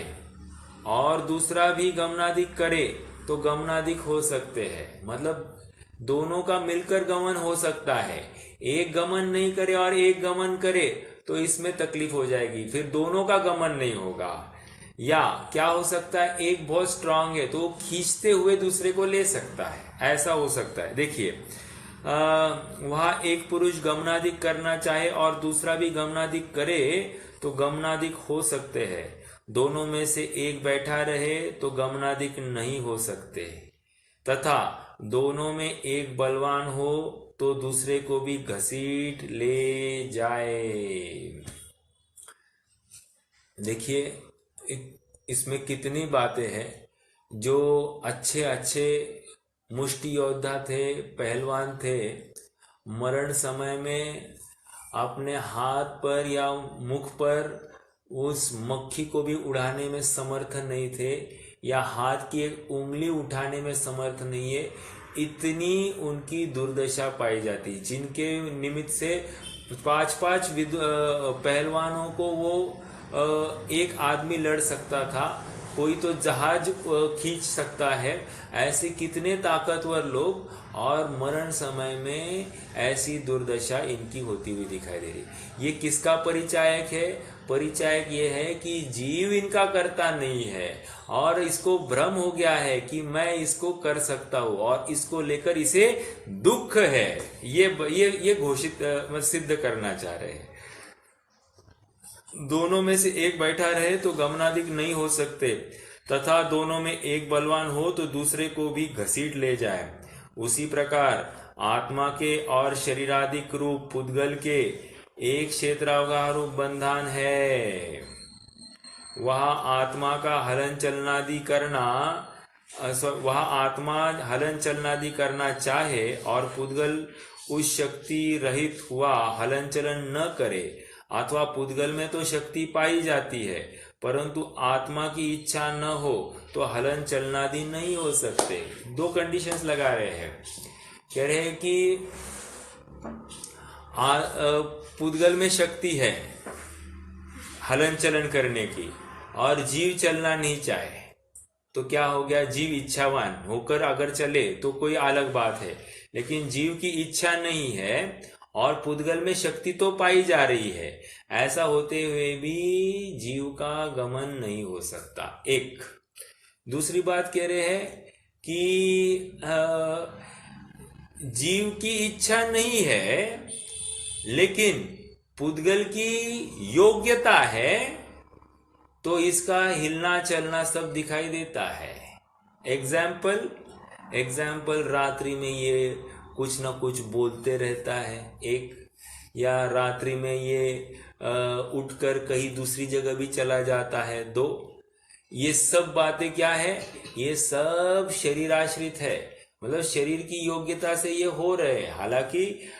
और दूसरा भी गमनादिक करे तो गमनादिक हो सकते हैं। मतलब दोनों का मिलकर गमन हो सकता है। एक गमन नहीं करे और एक गमन करे तो इसमें तकलीफ हो जाएगी, फिर दोनों का गमन नहीं होगा। या क्या हो सकता है, एक बहुत स्ट्रांग है तो वो खींचते हुए दूसरे को ले सकता है, ऐसा हो सकता है। देखिए वहां एक पुरुष गमनादिक करना चाहे और दूसरा भी गमनादिक करे तो गमनादिक हो सकते हैं। दोनों में से एक बैठा रहे तो गमनादिक नहीं हो सकते। तथा दोनों में एक बलवान हो तो दूसरे को भी घसीट ले जाए। देखिए इसमें कितनी बातें हैं। जो अच्छे अच्छे मुष्टि योद्धा थे, पहलवान थे, मरण समय में अपने हाथ पर या मुख पर उस मक्खी को भी उड़ाने में समर्थ नहीं थे, या हाथ की एक उंगली उठाने में समर्थ नहीं है। इतनी उनकी दुर्दशा पाई जाती, जिनके निमित्त से 5-5 पहलवानों को वो एक आदमी लड़ सकता था, कोई तो जहाज खींच सकता है। ऐसे कितने ताकतवर लोग, और मरण समय में ऐसी दुर्दशा इनकी होती हुई दिखाई दे रही। ये किसका परिचायक है? परिचायक ये है कि जीव इनका कर्ता नहीं है और इसको भ्रम हो गया है कि मैं इसको कर सकता हूं और इसको लेकर इसे दुख है, ये घोषित सिद्ध करना चाह रहे हैं। दोनों में से एक बैठा रहे तो गमनादिक नहीं हो सकते, तथा दोनों में एक बलवान हो तो दूसरे को भी घसीट ले जाए। उसी प्रकार आत्मा के और शरीरादिक रूप पुद्गल के एक क्षेत्रावगारूप बंधन है। वह आत्मा हलन चलनादि करना चाहे और पुद्गल उस शक्ति रहित हुआ हलन चलन न करे, अथवा पुद्गल में तो शक्ति पाई जाती है परंतु आत्मा की इच्छा न हो तो हलन चलनादि नहीं हो सकते। दो कंडीशंस लगा रहे हैं। कह रहे हैं कि पुद्गल में शक्ति है हलन चलन करने की और जीव चलना नहीं चाहे, तो क्या हो गया, जीव इच्छावान होकर अगर चले तो कोई अलग बात है, लेकिन जीव की इच्छा नहीं है और पुद्गल में शक्ति तो पाई जा रही है, ऐसा होते हुए भी जीव का गमन नहीं हो सकता। एक दूसरी बात कह रहे हैं कि जीव की इच्छा नहीं है लेकिन पुद्गल की योग्यता है, तो इसका हिलना चलना सब दिखाई देता है। एग्जाम्पल रात्रि में ये कुछ ना कुछ बोलते रहता है, एक, या रात्रि में ये उठकर कहीं दूसरी जगह भी चला जाता है, दो। ये सब बातें क्या है, ये सब शरीर आश्रित है, मतलब शरीर की योग्यता से ये हो रहे हैं। हालांकि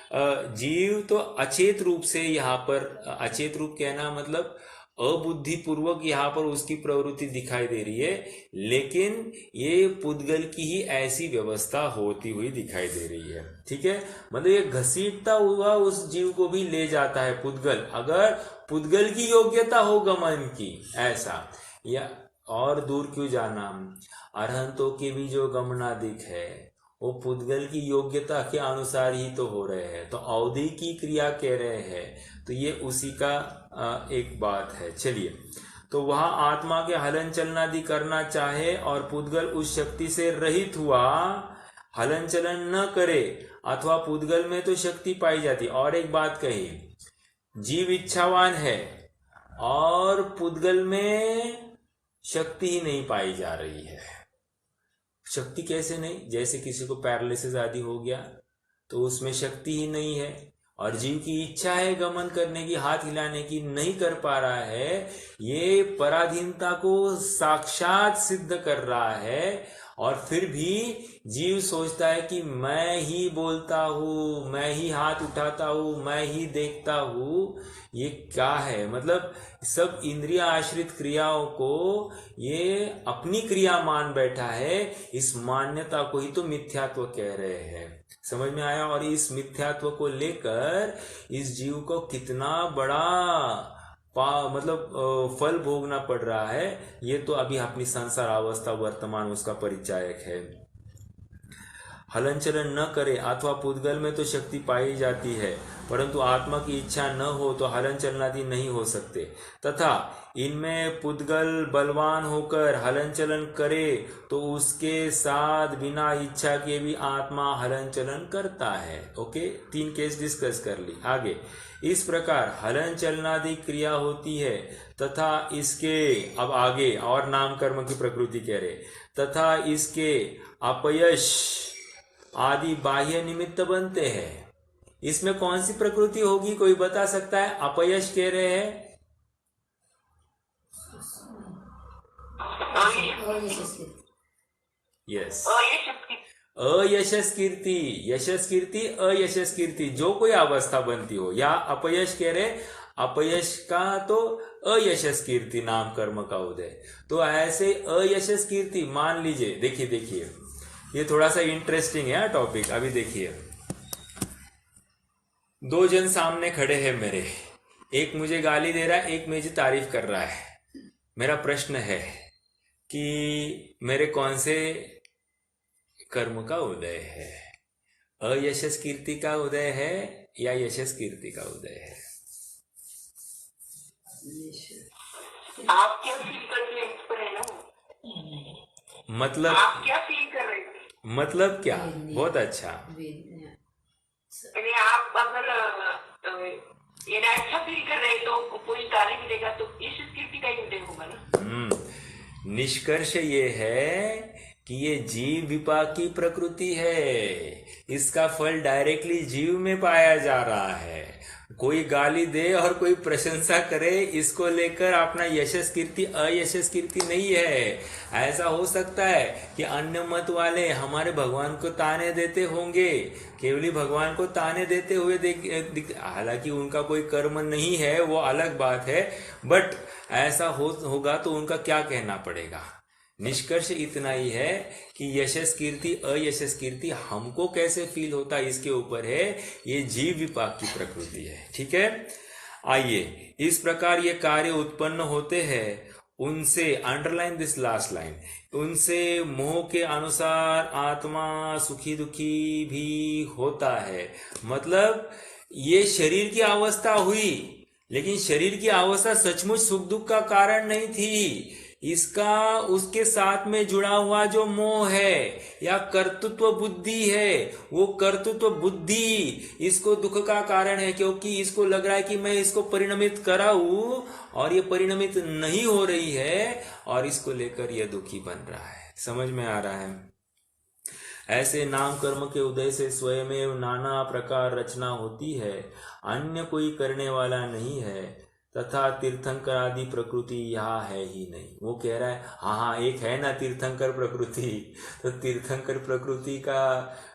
जीव तो अचेत रूप से यहाँ पर, अचेत रूप कहना मतलब अबुद्धि पूर्वक यहाँ पर उसकी प्रवृत्ति दिखाई दे रही है, लेकिन ये पुद्गल की ही ऐसी व्यवस्था होती हुई दिखाई दे रही है। ठीक है, मतलब ये घसीटता हुआ उस जीव को भी ले जाता है पुद्गल, अगर पुद्गल की योग्यता हो गमन की, ऐसा। या और दूर क्यों जाना, अरहंतों के भी जो गमनादिक है वो पुद्गल की योग्यता के अनुसार ही तो हो रहे हैं, तो अवधि की क्रिया कह रहे हैं, तो ये उसी का एक बात है। चलिए, तो वहां आत्मा के हलन चलनादि करना चाहे और पुद्गल उस शक्ति से रहित हुआ हलन चलन न करे, अथवा पुद्गल में तो शक्ति पाई जाती। और एक बात कही, जीव इच्छावान है और पुद्गल में शक्ति ही नहीं पाई जा रही है। शक्ति कैसे नहीं, जैसे किसी को पैरालिसिस आदि हो गया तो उसमें शक्ति ही नहीं है, और जीव की इच्छा है गमन करने की, हाथ हिलाने की, नहीं कर पा रहा है। ये पराधीनता को साक्षात सिद्ध कर रहा है, और फिर भी जीव सोचता है कि मैं ही बोलता हूं, मैं ही हाथ उठाता हूं, मैं ही देखता हूं। ये क्या है, मतलब सब इंद्रिय आश्रित क्रियाओं को ये अपनी क्रिया मान बैठा है। इस मान्यता को ही तो मिथ्यात्व कह रहे हैं। समझ में आया? और इस मिथ्यात्व को लेकर इस जीव को कितना बड़ा मतलब फल भोगना पड़ रहा है, ये तो अभी अपनी संसार अवस्था वर्तमान उसका परिचायक है। हलन चलन न करे, अथवा पुद्गल में तो शक्ति पाई जाती है परंतु आत्मा की इच्छा न हो तो हलन चलनादि नहीं हो सकते, तथा इनमें पुद्गल बलवान होकर हलन चलन करे तो उसके साथ बिना इच्छा के भी आत्मा हलन चलन करता है। ओके, 3 केस डिस्कस कर ली। आगे इस प्रकार हलन चलनादि क्रिया होती है तथा इसके, अब आगे और नाम कर्म की प्रकृति कह रहे, तथा इसके अपयश आदि बाह्य निमित्त बनते हैं। इसमें कौन सी प्रकृति होगी, कोई बता सकता है? अपयश कह रहे हैं, यस, अयशस कीर्ति, यशस कीर्ति, अयशस कीर्ति, जो कोई अवस्था बनती हो, या अपयश कह रहे, अपयश का तो अयशस कीर्ति नाम कर्म का उदय। तो ऐसे अयशस कीर्ति मान लीजिए, देखिए ये थोड़ा सा इंटरेस्टिंग है टॉपिक। अभी देखिए, 2 जन सामने खड़े हैं मेरे, एक मुझे गाली दे रहा है, एक मुझे तारीफ कर रहा है। मेरा प्रश्न है कि मेरे कौन से कर्म का उदय है, अयशस कीर्ति का उदय है या यशस कीर्ति का उदय है? आप क्या फील करते हैं इस पर है ना? मतलब आप क्या फील कर रहे थे? मतलब क्या? बहुत अच्छा। यानी आप अगर यानी अच्छा फील कर रहे हैं तो कोई कार्य मिलेगा तो इस स्थिति का ही उदय होगा ना। निष्कर्ष ये है कि ये जीव विपाक की प्रकृति है, इसका फल डायरेक्टली जीव में पाया जा रहा है। कोई गाली दे और कोई प्रशंसा करे, इसको लेकर अपना यशस कीर्ति अयशस कीर्ति नहीं है। ऐसा हो सकता है कि अन्य मत वाले हमारे भगवान को ताने देते होंगे, केवली भगवान को ताने देते हुए हालांकि उनका कोई कर्म नहीं है, वो अलग बात है, बट ऐसा होगा तो उनका क्या कहना पड़ेगा। निष्कर्ष इतना ही है कि यशस कीर्ति अयशस कीर्ति हमको कैसे फील होता है इसके ऊपर है, ये जीव विपाक की प्रकृति है। ठीक है, आइए इस प्रकार ये कार्य उत्पन्न होते हैं उनसे, अंडरलाइन दिस लास्ट लाइन, उनसे मोह के अनुसार आत्मा सुखी दुखी भी होता है। मतलब ये शरीर की अवस्था हुई, लेकिन शरीर की अवस्था सचमुच सुख दुख का कारण नहीं थी। इसका उसके साथ में जुड़ा हुआ जो मोह है या कर्तृत्व बुद्धि है, वो कर्तृत्व बुद्धि इसको दुख का कारण है, क्योंकि इसको लग रहा है कि मैं इसको परिणमित कराऊं और ये परिणमित नहीं हो रही है और इसको लेकर यह दुखी बन रहा है। समझ में आ रहा है? ऐसे नाम कर्म के उदय से स्वयं नाना प्रकार रचना होती है, अन्य कोई करने वाला नहीं है, तथा तीर्थंकर आदि प्रकृति यहाँ है ही नहीं। वो कह रहा है हाँ एक है ना तीर्थंकर प्रकृति, तो तीर्थंकर प्रकृति का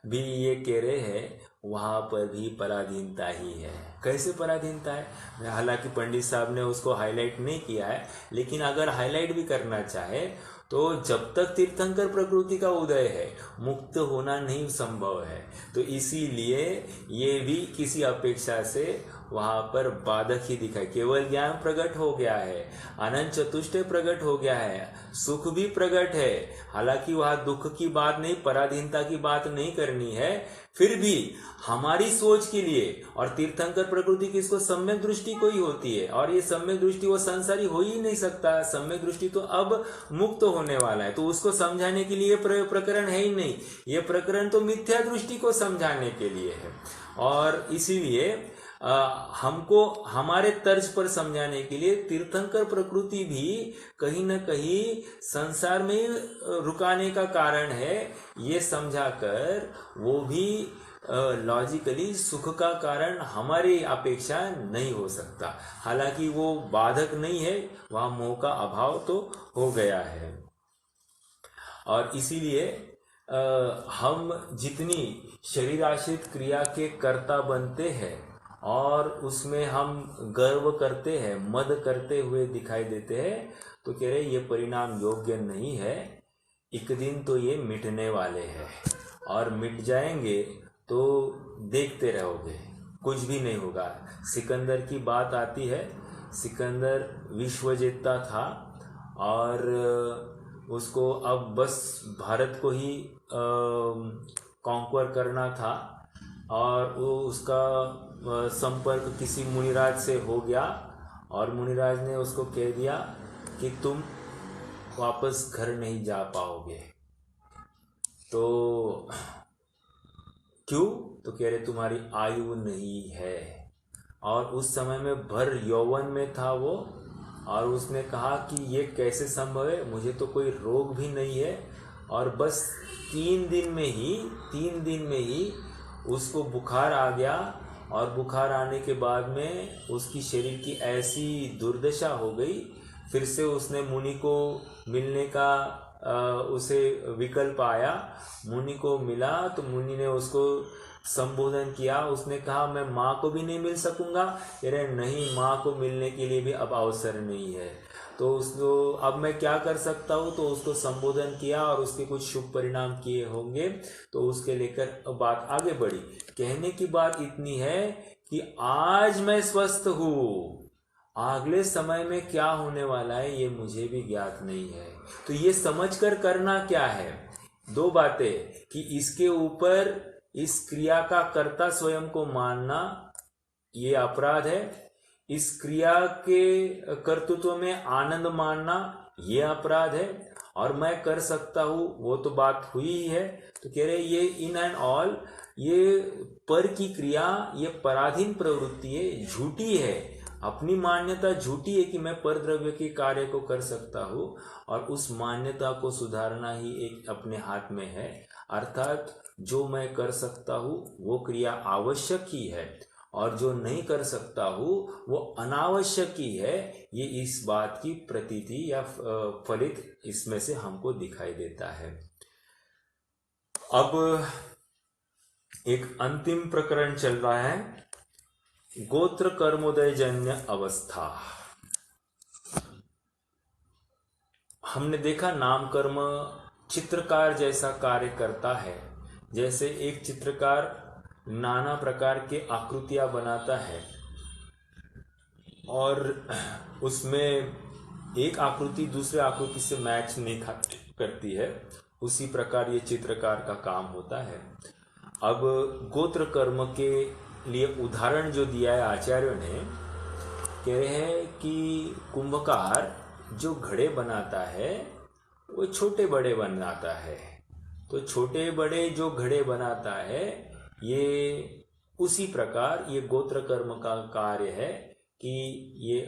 भी ये कह रहे हैं वहाँ पर भी पराधीनता ही है। कैसे पराधीनता है? हालांकि पंडित साहब ने उसको हाईलाइट नहीं किया है, लेकिन अगर हाईलाइट भी करना चाहे तो जब तक तीर्थंकर प्रकृति का उदय है मुक्त होना नहीं संभव है। तो इसीलिए ये भी किसी अपेक्षा से वहां पर बाधक ही दिखाई। केवल ज्ञान प्रकट हो गया है, अनंत चतुष्टय प्रकट हो गया है, सुख भी प्रकट है। हालांकि वहां दुख की बात नहीं, पराधीनता की बात नहीं करनी है, फिर भी हमारी सोच के लिए, और तीर्थंकर प्रकृति की इसको सम्यक दृष्टि को ही होती है, और ये सम्यक दृष्टि वो संसारी हो ही नहीं सकता। सम्यक दृष्टि तो अब मुक्त होने वाला है, तो उसको समझाने के लिए प्रकरण है ही नहीं। ये प्रकरण तो मिथ्या दृष्टि को समझाने के लिए है, और इसीलिए हमको हमारे तर्ज पर समझाने के लिए तीर्थंकर प्रकृति भी कहीं न कहीं संसार में रुकाने का कारण है, ये समझाकर वो भी लॉजिकली सुख का कारण हमारी अपेक्षा नहीं हो सकता। हालांकि वो बाधक नहीं है, वहां मोह का अभाव तो हो गया है। और इसीलिए हम जितनी शरीर आश्रित क्रिया के कर्ता बनते हैं और उसमें हम गर्व करते हैं, मद करते हुए दिखाई देते हैं, तो कह रहे ये परिणाम योग्य नहीं है। एक दिन तो ये मिटने वाले हैं, और मिट जाएंगे तो देखते रहोगे, कुछ भी नहीं होगा। सिकंदर की बात आती है, सिकंदर विश्व जीतता था और उसको अब बस भारत को ही कॉन्क्वर करना था, और वो उसका संपर्क किसी मुनिराज से हो गया, और मुनिराज ने उसको कह दिया कि तुम वापस घर नहीं जा पाओगे। तो क्यों? तो कह रहे तुम्हारी आयु नहीं है। और उस समय में भर यौवन में था वो, और उसने कहा कि ये कैसे संभव है, मुझे तो कोई रोग भी नहीं है। और बस 3 दिन में ही उसको बुखार आ गया, और बुखार आने के बाद में उसकी शरीर की ऐसी दुर्दशा हो गई। फिर से उसने मुनि को मिलने का उसे विकल्प आया, मुनि को मिला, तो मुनि ने उसको संबोधन किया। उसने कहा मैं माँ को भी नहीं मिल सकूंगा। अरे नहीं, माँ को मिलने के लिए भी अब अवसर नहीं है। तो उसको अब मैं क्या कर सकता हूँ? तो उसको संबोधन किया और उसके कुछ शुभ परिणाम किए होंगे, तो उसके लेकर बात आगे बढ़ी। कहने की बात इतनी है कि आज मैं स्वस्थ हूँ, अगले समय में क्या होने वाला है ये मुझे भी ज्ञात नहीं है। तो ये समझकर करना क्या है? 2 बातें, कि इसके ऊपर इस क्रिया का कर्ता स्वयं को मानना ये अपराध है, इस क्रिया के कर्तृत्व में आनंद मानना ये अपराध है, और मैं कर सकता हूं वो तो बात हुई ही है। तो कह रहे ये इन एंड ऑल ये पर की क्रिया ये पराधीन प्रवृत्ति है, झूठी है। अपनी मान्यता झूठी है कि मैं पर द्रव्य के कार्य को कर सकता हूं, और उस मान्यता को सुधारना ही एक अपने हाथ में है। अर्थात जो मैं कर सकता हूं वो क्रिया आवश्यक ही है, और जो नहीं कर सकता हूं वो अनावश्यक ही है। ये इस बात की प्रतीति या फलित इसमें से हमको दिखाई देता है। अब एक अंतिम प्रकरण चल रहा है, गोत्र कर्मोदय जन्य अवस्था। हमने देखा नाम कर्म चित्रकार जैसा कार्य करता है। जैसे एक चित्रकार नाना प्रकार के आकृतियां बनाता है और उसमें एक आकृति दूसरे आकृति से मैच नहीं करती है, उसी प्रकार ये चित्रकार का काम होता है। अब गोत्र कर्म के लिए उदाहरण जो दिया है आचार्यों ने, कह रहे हैं कि कुंभकार जो घड़े बनाता है वो छोटे बड़े बनाता है। तो छोटे बड़े जो घड़े बनाता है ये उसी प्रकार ये गोत्र कर्म का कार्य है कि ये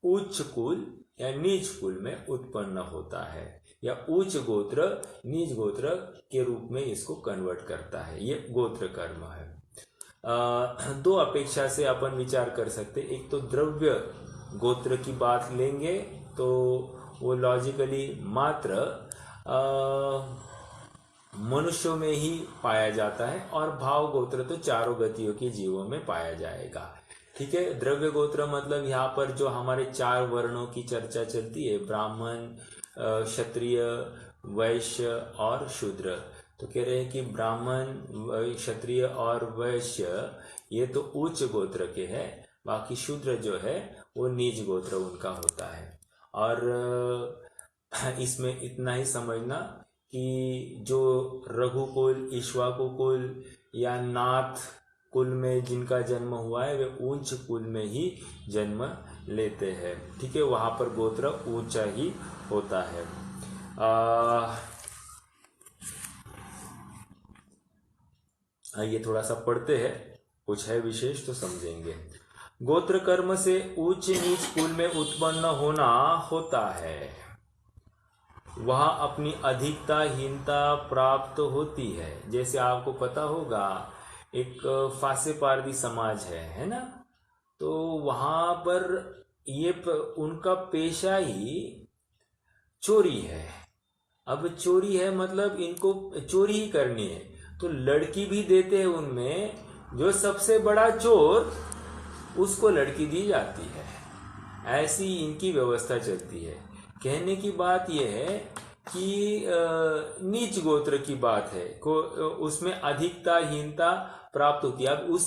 उच्च कुल या नीच कुल में उत्पन्न होता है, या उच्च गोत्र नीच गोत्र के रूप में इसको कन्वर्ट करता है। ये गोत्र कर्म है। दो अपेक्षा से अपन विचार कर सकते। एक तो द्रव्य गोत्र की बात लेंगे तो वो लॉजिकली मात्र मनुष्यों में ही पाया जाता है, और भाव गोत्र तो चारों गतियों के जीवों में पाया जाएगा। ठीक है। द्रव्य गोत्र मतलब यहाँ पर जो हमारे चार वर्णों की चर्चा चलती है, ब्राह्मण, क्षत्रिय, वैश्य और शूद्र। तो कह रहे हैं कि ब्राह्मण, क्षत्रिय और वैश्य ये तो उच्च गोत्र के हैं, बाकी शूद्र जो है वो नीच गोत्र उनका होता है। और इसमें इतना ही समझना कि जो रघुकुल, इक्ष्वाकु कुल या नाथ कुल में जिनका जन्म हुआ है वे उच्च कुल में ही जन्म लेते हैं। ठीक है, वहां पर गोत्र ऊंचा ही होता है। ये थोड़ा सा पढ़ते हैं, कुछ है विशेष तो समझेंगे। गोत्र कर्म से उच्च नीच कुल में उत्पन्न होना होता है, वहां अपनी अधिकता हीनता प्राप्त होती है। जैसे आपको पता होगा एक फासे पारदी समाज है ना, तो वहां पर ये उनका पेशा ही चोरी है। अब चोरी है मतलब इनको चोरी ही करनी है, तो लड़की भी देते हैं उनमें, जो सबसे बड़ा चोर उसको लड़की दी जाती है। ऐसी इनकी व्यवस्था चलती है। कहने की बात यह है कि नीच गोत्र की बात है को उसमें अधिकता हीनता प्राप्त होती है। अब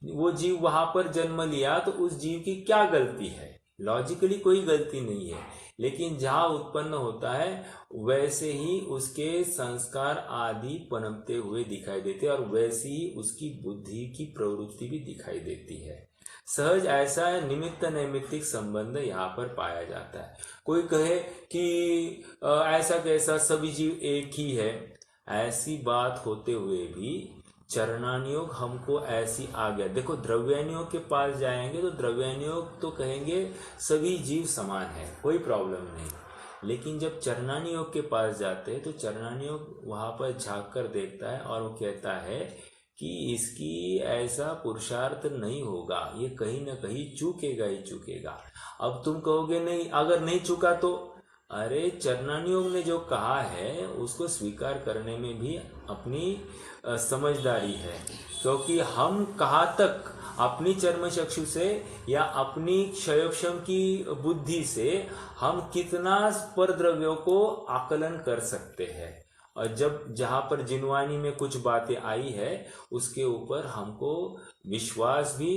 वो जीव वहां पर जन्म लिया तो उस जीव की क्या गलती है? लॉजिकली कोई गलती नहीं है, लेकिन जहां उत्पन्न होता है वैसे ही उसके संस्कार आदि पनपते हुए दिखाई देते हैं, और वैसी ही उसकी बुद्धि की प्रवृत्ति भी दिखाई देती है। सहज ऐसा निमित्त नैमित्तिक संबंध यहाँ पर पाया जाता है। कोई कहे कि ऐसा कैसा सभी जीव एक ही है, ऐसी बात होते हुए भी चरणानियोग हमको ऐसी आ गया। देखो द्रव्यानियोग के पास जाएंगे तो द्रव्यानियोग तो कहेंगे सभी जीव समान है, कोई प्रॉब्लम नहीं, लेकिन जब चरणानियोग के पास जाते हैं तो चरणानियोग वहां पर झांक कर देखता है और वो कहता है कि इसकी ऐसा पुरुषार्थ नहीं होगा, ये कहीं ना कहीं चूकेगा ही चूकेगा। अब तुम कहोगे नहीं, अगर नहीं चूका तो, अरे चरणानियोग ने जो कहा है उसको स्वीकार करने में भी अपनी समझदारी है, क्योंकि हम कहाँ तक अपनी चर्म चक्षु से या अपनी क्षयोक्षम की बुद्धि से हम कितना पर द्रव्यों को आकलन कर सकते हैं। और जब जहां पर जिनवानी में कुछ बातें आई है उसके ऊपर हमको विश्वास भी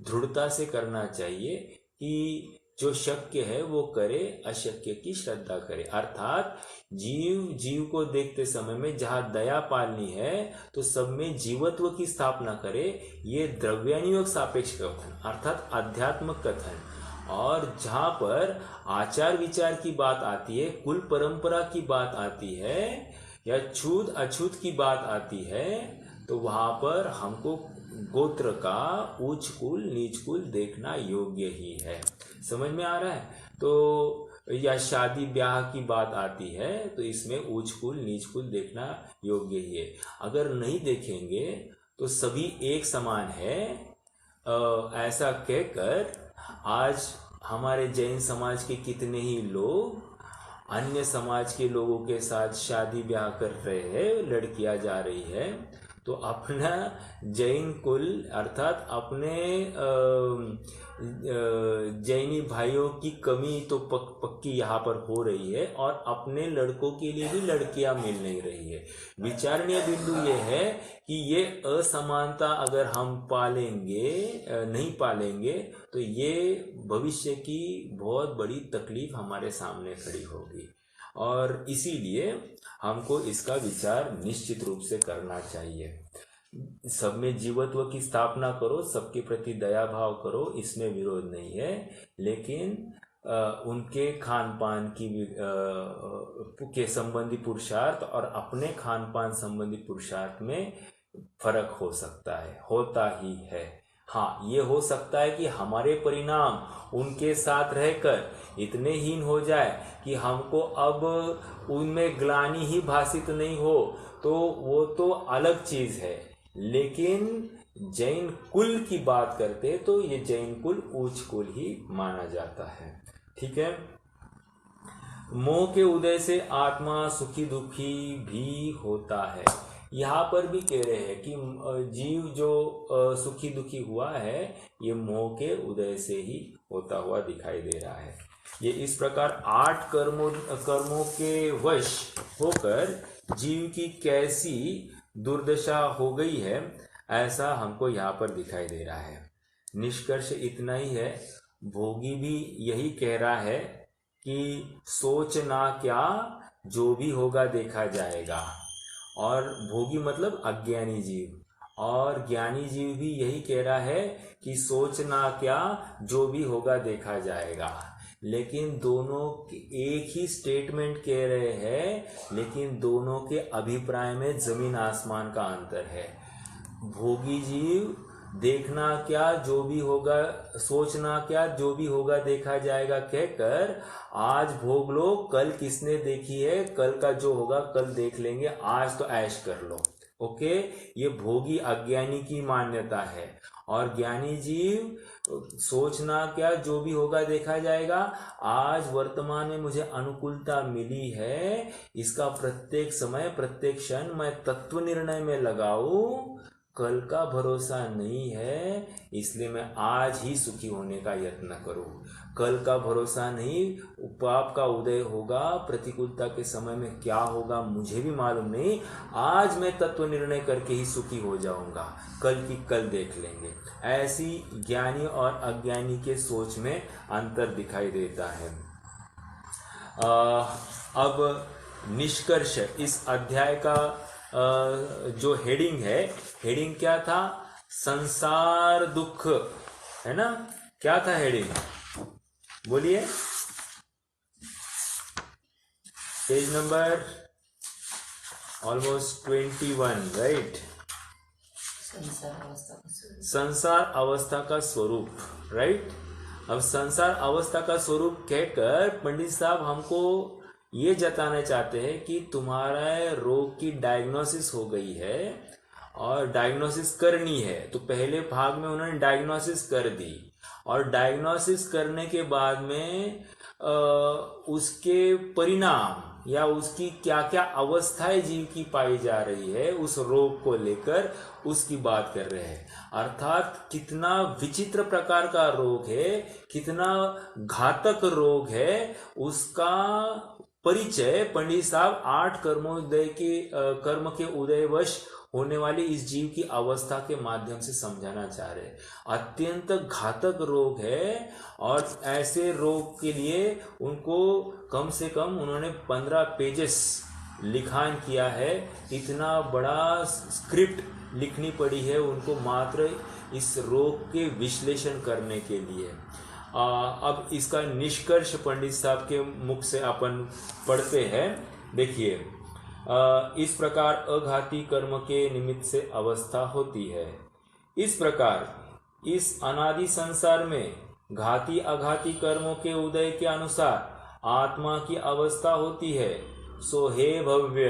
दृढ़ता से करना चाहिए कि जो शक्य है वो करे, अशक्य की श्रद्धा करे। अर्थात जीव को देखते समय में जहां दया पालनी है तो सब में जीवत्व की स्थापना करे। ये द्रव्यानियोग सापेक्ष कथन अर्थात आध्यात्मिक कथन और जहाँ पर आचार विचार की बात आती है, कुल परंपरा की बात आती है या छूत अछूत की बात आती है, तो वहाँ पर हमको गोत्र का उच्च कुल नीच कुल देखना योग्य ही है। समझ में आ रहा है? तो या शादी ब्याह की बात आती है तो इसमें उच्च कुल नीच कुल देखना योग्य ही है। अगर नहीं देखेंगे तो सभी एक समान है ऐसा कहकर आज हमारे जैन समाज के कितने ही लोग अन्य समाज के लोगों के साथ शादी ब्याह कर रहे हैं, लड़कियां जा रही है, तो अपना जैन कुल अर्थात अपने जैनी भाइयों की कमी तो पक्की यहाँ पर हो रही है और अपने लड़कों के लिए भी लड़कियां मिल नहीं रही है। विचारणीय बिंदु ये है कि ये असमानता अगर हम नहीं पालेंगे तो ये भविष्य की बहुत बड़ी तकलीफ हमारे सामने खड़ी होगी और इसीलिए हमको इसका विचार निश्चित रूप से करना चाहिए। सब में जीवत्व की स्थापना करो, सबके प्रति दया भाव करो, इसमें विरोध नहीं है, लेकिन उनके खान पान के संबंधी पुरुषार्थ और अपने खान पान संबंधी पुरुषार्थ में फर्क हो सकता है, होता ही है। हाँ, ये हो सकता है कि हमारे परिणाम उनके साथ रहकर इतने हीन हो जाए कि हमको अब उनमें ग्लानि ही भासित नहीं हो, तो वो तो अलग चीज है। लेकिन जैन कुल की बात करते तो ये जैन कुल उच्च कुल ही माना जाता है। ठीक है। मोह के उदय से आत्मा सुखी दुखी भी होता है। यहाँ पर भी कह रहे हैं कि जीव जो सुखी दुखी हुआ है ये मोह के उदय से ही होता हुआ दिखाई दे रहा है। ये इस प्रकार 8 कर्मों के वश होकर जीव की कैसी दुर्दशा हो गई है, ऐसा हमको यहाँ पर दिखाई दे रहा है। निष्कर्ष इतना ही है, भोगी भी यही कह रहा है कि सोचना क्या, जो भी होगा देखा जाएगा। और भोगी मतलब अज्ञानी जीव, और ज्ञानी जीव भी यही कह रहा है कि सोचना क्या, जो भी होगा देखा जाएगा। लेकिन दोनों एक ही स्टेटमेंट कह रहे हैं, लेकिन दोनों के अभिप्राय में जमीन आसमान का अंतर है। भोगी जीव देखना क्या, जो भी होगा, सोचना क्या, जो भी होगा देखा जाएगा कहकर आज भोग लो, कल किसने देखी है, कल का जो होगा कल देख लेंगे, आज तो ऐश कर लो। ओके, ये भोगी अज्ञानी की मान्यता है। और ज्ञानी जीव सोचना क्या, जो भी होगा देखा जाएगा, आज वर्तमान में मुझे अनुकूलता मिली है, इसका प्रत्येक समय प्रत्येक क्षण मैं तत्व निर्णय में लगाऊं, कल का भरोसा नहीं है, इसलिए मैं आज ही सुखी होने का यत्न करूं। कल का भरोसा नहीं, पाप का उदय होगा, प्रतिकूलता के समय में क्या होगा मुझे भी मालूम नहीं, आज मैं तत्व निर्णय करके ही सुखी हो जाऊंगा, कल की कल देख लेंगे। ऐसी ज्ञानी और अज्ञानी के सोच में अंतर दिखाई देता है। अब निष्कर्ष, इस अध्याय का जो हेडिंग है, हेडिंग क्या था? संसार दुख, है ना? क्या था हेडिंग? बोलिए। Page number almost 21, right? संसार अवस्था का स्वरूप, राइट? अब संसार अवस्था का स्वरूप कहकर पंडित साहब हमको ये जताना चाहते हैं कि तुम्हारा रोग की डायग्नोसिस हो गई है और डायग्नोसिस करनी है। तो पहले भाग में उन्होंने डायग्नोसिस कर दी, और डायग्नोसिस करने के बाद में उसके परिणाम या उसकी क्या क्या अवस्थाएं जीव की पाई जा रही है उस रोग को लेकर, उसकी बात कर रहे हैं। अर्थात कितना विचित्र प्रकार का रोग है, कितना घातक रोग है, उसका परिचय पंडित साहब 8 कर्म के उदयवश होने वाली इस जीव की अवस्था के माध्यम से समझाना चाह रहे हैं। अत्यंत घातक रोग है, और ऐसे रोग के लिए उनको कम से कम उन्होंने 15 पेजेस लिखान किया है। इतना बड़ा स्क्रिप्ट लिखनी पड़ी है उनको मात्र इस रोग के विश्लेषण करने के लिए। अब इसका निष्कर्ष पंडित साहब के मुख से अपन पढ़ते हैं। देखिए, इस प्रकार अघाती कर्म के निमित्त से अवस्था होती है। इस प्रकार इस अनादि संसार में घाती अघाती कर्मों के उदय के अनुसार आत्मा की अवस्था होती है। सो हे भव्य,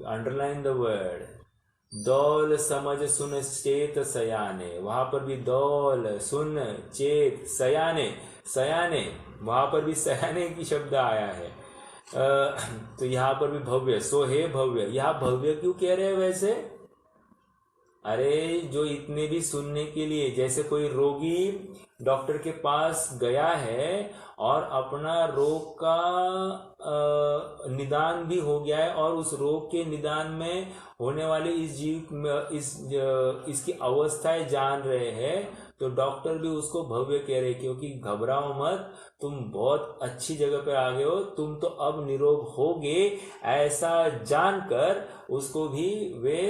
अंडरलाइन द वर्ड, दौल समझ सुन चेत सयाने, वहां पर भी दौल सुन चेत सयाने, सयाने वहां पर भी सयाने की शब्द आया है। तो यहाँ पर भी भव्य, सो हे भव्य, यहाँ भव्य क्यों कह रहे हैं वैसे? अरे जो इतने भी सुनने के लिए, जैसे कोई रोगी डॉक्टर के पास गया है और अपना रोग का निदान भी हो गया है और उस रोग के निदान में होने वाले इस जीव इसकी अवस्थाएं जान रहे हैं, तो डॉक्टर भी उसको भव्य कह रहे, क्योंकि घबराओ मत, तुम बहुत अच्छी जगह पे आ गए हो, तुम तो अब निरोग होगे, ऐसा जानकर उसको भी वे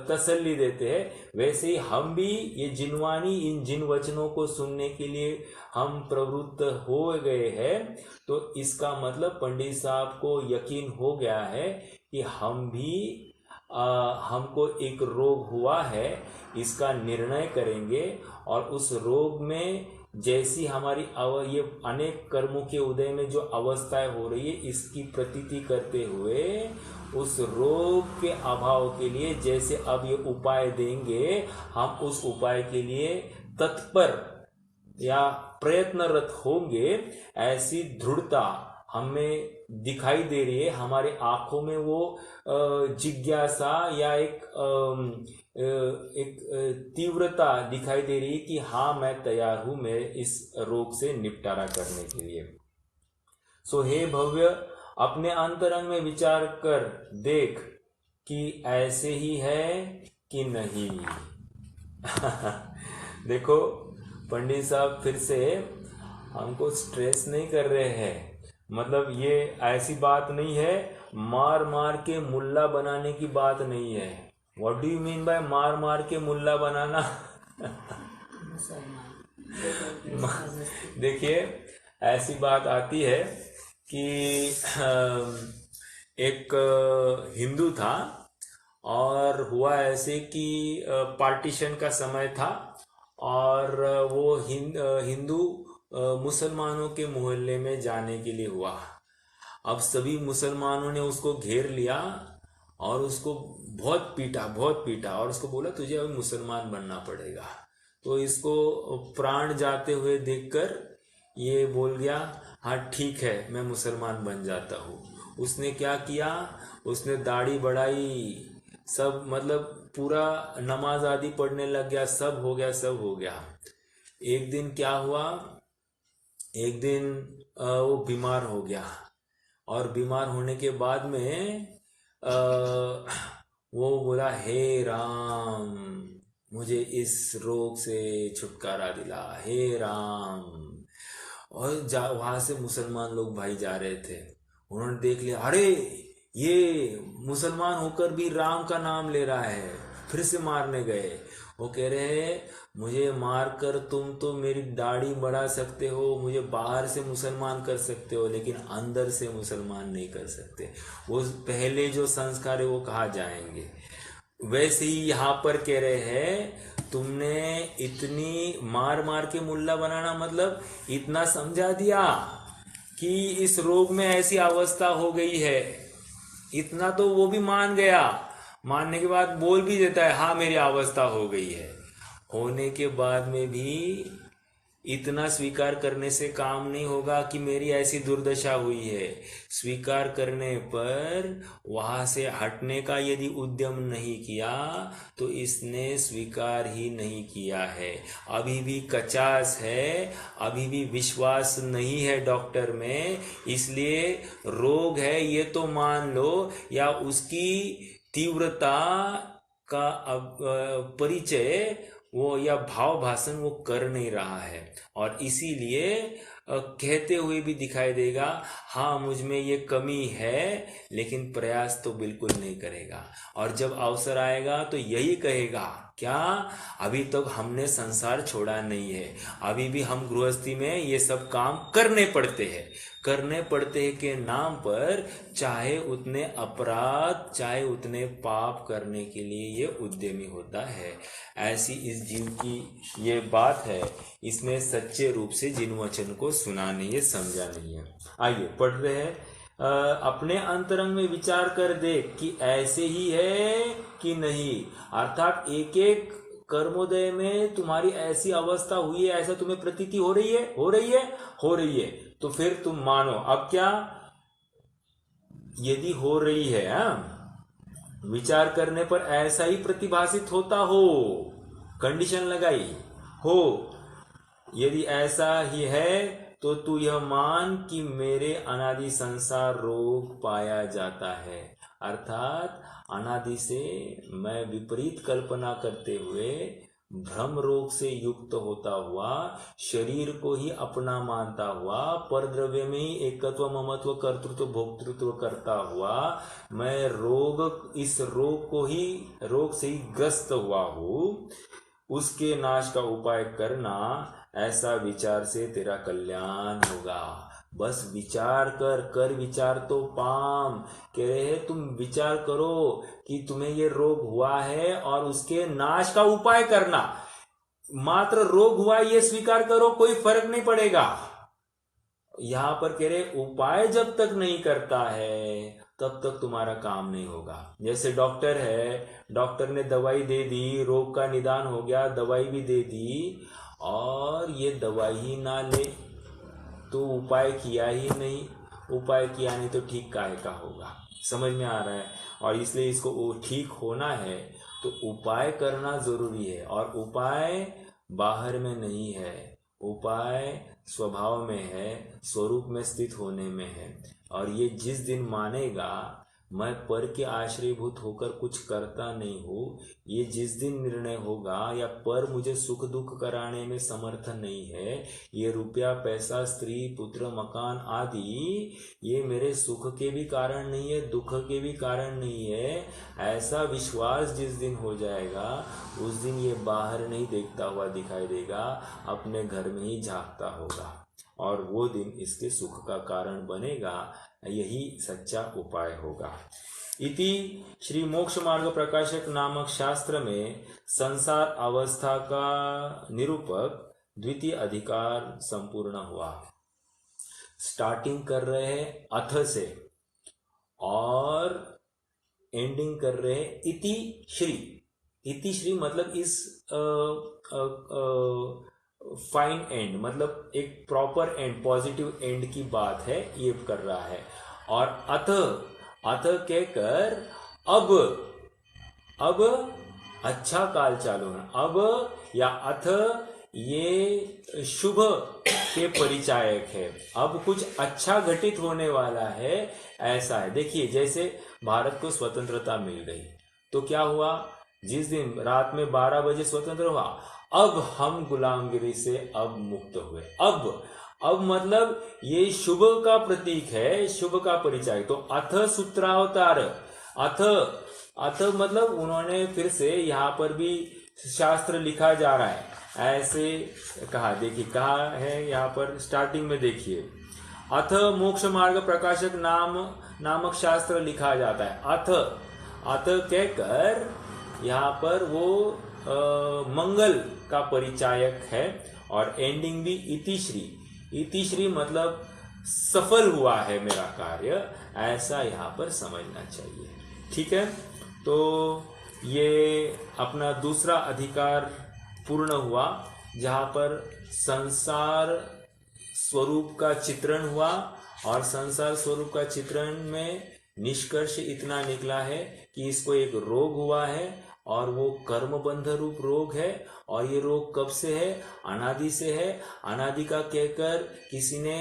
तसल्ली देते हैं। वैसे ही हम भी ये जिनवानी, इन जिन वचनों को सुनने के लिए हम प्रवृत्त हो गए हैं, तो इसका मतलब पंडित साहब को यकीन हो गया है कि हम भी हमको एक रोग हुआ है, इसका निर्णय करेंगे और उस रोग में जैसी हमारी ये अनेक कर्मों के उदय में जो अवस्थाएं हो रही है, इसकी प्रतीति करते हुए उस रोग के अभाव के लिए जैसे अब ये उपाय देंगे, हम उस उपाय के लिए तत्पर या प्रयत्नरत होंगे, ऐसी दृढ़ता हमें दिखाई दे रही है। हमारे आंखों में वो जिज्ञासा या एक तीव्रता दिखाई दे रही है कि हाँ, मैं तैयार हूं मैं इस रोग से निपटारा करने के लिए। सो हे भव्य, अपने अंतरंग में विचार कर देख कि ऐसे ही है कि नहीं। देखो, पंडित साहब फिर से हमको स्ट्रेस नहीं कर रहे हैं, मतलब ये ऐसी बात नहीं है, मार मार के मुल्ला बनाने की बात नहीं है। What do you mean by मार मार के मुल्ला बनाना? देखिए, ऐसी बात आती है कि एक हिंदू था और हुआ ऐसे कि पार्टीशन का समय था और वो हिंदू मुसलमानों के मोहल्ले में जाने के लिए हुआ। अब सभी मुसलमानों ने उसको घेर लिया और उसको बहुत पीटा और उसको बोला तुझे अब मुसलमान बनना पड़ेगा। तो इसको प्राण जाते हुए देखकर ये बोल गया, हाँ ठीक है, मैं मुसलमान बन जाता हूँ। उसने क्या किया, उसने दाढ़ी बढ़ाई, सब मतलब पूरा नमाज आदि पढ़ने लग गया, सब हो गया। एक दिन क्या हुआ, एक दिन वो बीमार हो गया और बीमार होने के बाद में वो बोला, हे राम, मुझे इस रोग से छुटकारा दिला, हे राम। और वहां से मुसलमान लोग भाई जा रहे थे, उन्होंने देख लिया, अरे ये मुसलमान होकर भी राम का नाम ले रहा है, फिर से मारने गए। वो कह रहे हैं, मुझे मारकर तुम तो मेरी दाढ़ी बढ़ा सकते हो, मुझे बाहर से मुसलमान कर सकते हो, लेकिन अंदर से मुसलमान नहीं कर सकते। वो पहले जो संस्कार है वो कहाँ जाएंगे। वैसे ही यहाँ पर कह रहे हैं, तुमने इतनी मार मार के मुल्ला बनाना मतलब इतना समझा दिया कि इस रोग में ऐसी अवस्था हो गई है, इतना तो वो भी मान गया। मानने के बाद बोल भी देता है, हाँ मेरी अवस्था हो गई है। होने के बाद में भी इतना स्वीकार करने से काम नहीं होगा कि मेरी ऐसी दुर्दशा हुई है। स्वीकार करने पर वहां से हटने का यदि उद्यम नहीं किया तो इसने स्वीकार ही नहीं किया है। अभी भी कचास है, अभी भी विश्वास नहीं है डॉक्टर में, इसलिए रोग है ये तो मान लो, या उसकी तीव्रता का परिचय वो या भाव भाषण वो कर नहीं रहा है। और इसीलिए कहते हुए भी दिखाई देगा, हाँ मुझ में ये कमी है, लेकिन प्रयास तो बिल्कुल नहीं करेगा। और जब अवसर आएगा तो यही कहेगा, क्या अभी तक हमने संसार छोड़ा नहीं है, अभी भी हम गृहस्थी में ये सब काम करने पड़ते हैं के नाम पर, चाहे उतने अपराध, चाहे उतने पाप करने के लिए ये उद्यमी होता है। ऐसी इस जीव की ये बात है, इसने सच्चे रूप से जिन वचन को सुना नहीं है, समझा नहीं है। आइए पढ़ रहे हैं। अपने अंतरंग में विचार कर देख कि ऐसे ही है कि नहीं, अर्थात एक एक कर्मोदय में तुम्हारी ऐसी अवस्था हुई है, ऐसा तुम्हें प्रतीति हो रही है, तो फिर तुम मानो। अब क्या, यदि हो रही है, विचार करने पर ऐसा ही प्रतिभासित होता हो, कंडीशन लगाई हो, यदि ऐसा ही है तो तू यह मान कि मेरे अनादि संसार रोग पाया जाता है। अर्थात अनादि से मैं विपरीत कल्पना करते हुए, भ्रम रोग से युक्त होता हुआ, शरीर को ही अपना मानता हुआ, परद्रव्य में ही एकत्व, ममत्व, कर्तृत्व, भोक्तृत्व करता हुआ, मैं इस रोग से ही ग्रस्त हुआ हूँ। उसके नाश का उपाय करना, ऐसा विचार से तेरा कल्याण होगा। बस विचार कर विचार तो पाम। कह रहे हैं तुम विचार करो कि तुम्हें ये रोग हुआ है और उसके नाश का उपाय करना। मात्र रोग हुआ ये स्वीकार करो, कोई फर्क नहीं पड़ेगा। यहां पर कह रहे उपाय जब तक नहीं करता है तब तक तुम्हारा काम नहीं होगा। जैसे डॉक्टर है, डॉक्टर ने दवाई दे दी, रोग का निदान हो गया, दवाई भी दे दी, और ये दवाई ही ना ले तो उपाय किया ही नहीं, उपाय किया नहीं तो ठीक काहे का होगा। समझ में आ रहा है। और इसलिए इसको ठीक होना है तो उपाय करना जरूरी है, और उपाय बाहर में नहीं है, उपाय स्वभाव में है, स्वरूप में स्थित होने में है। और ये जिस दिन मानेगा मैं पर के आश्रयभूत होकर कुछ करता नहीं हूँ, ये जिस दिन निर्णय होगा, या पर मुझे सुख दुख कराने में समर्थ नहीं है, ये रुपया पैसा स्त्री पुत्र मकान आदि ये मेरे सुख के भी कारण नहीं है, दुख के भी कारण नहीं है, ऐसा विश्वास जिस दिन हो जाएगा, उस दिन ये बाहर नहीं देखता हुआ दिखाई देगा, अपने घर में ही झांकता होगा, और वो दिन इसके सुख का कारण बनेगा। यही सच्चा उपाय होगा। इति श्री मोक्ष मार्ग प्रकाशक नामक शास्त्र में संसार अवस्था का निरूपक द्वितीय अधिकार संपूर्ण हुआ। स्टार्टिंग कर रहे हैं अथ से और एंडिंग कर रहे हैं इति श्री। इति श्री मतलब इस फाइन एंड, मतलब एक प्रॉपर एंड, पॉजिटिव एंड की बात है, ये कर रहा है। और अथ कहकर अब अच्छा काल चालू है। अब या अथ ये शुभ के परिचायक है, अब कुछ अच्छा घटित होने वाला है, ऐसा है। देखिए जैसे भारत को स्वतंत्रता मिल गई तो क्या हुआ, जिस दिन रात में 12 बजे स्वतंत्र हुआ, अब हम गुलामगिरी से अब मुक्त हुए। अब मतलब ये शुभ का प्रतीक है, शुभ का परिचय। तो अथ सूत्रावतार, अथ मतलब उन्होंने फिर से यहाँ पर भी शास्त्र लिखा जा रहा है, ऐसे कहा। देखिए कहा है यहाँ पर स्टार्टिंग में, देखिए अथ मोक्ष मार्ग प्रकाशक नामक शास्त्र लिखा जाता है। अथ कहकर यहाँ पर वो मंगल का परिचायक है, और एंडिंग भी इति श्री मतलब सफल हुआ है मेरा कार्य, ऐसा यहाँ पर समझना चाहिए। ठीक है, तो ये अपना दूसरा अधिकार पूर्ण हुआ, जहाँ पर संसार स्वरूप का चित्रण हुआ, और संसार स्वरूप का चित्रण में निष्कर्ष इतना निकला है कि इसको एक रोग हुआ है, और वो कर्म बंध रूप रोग है। और ये रोग कब से है? अनादि से है। अनादि का कहकर किसी ने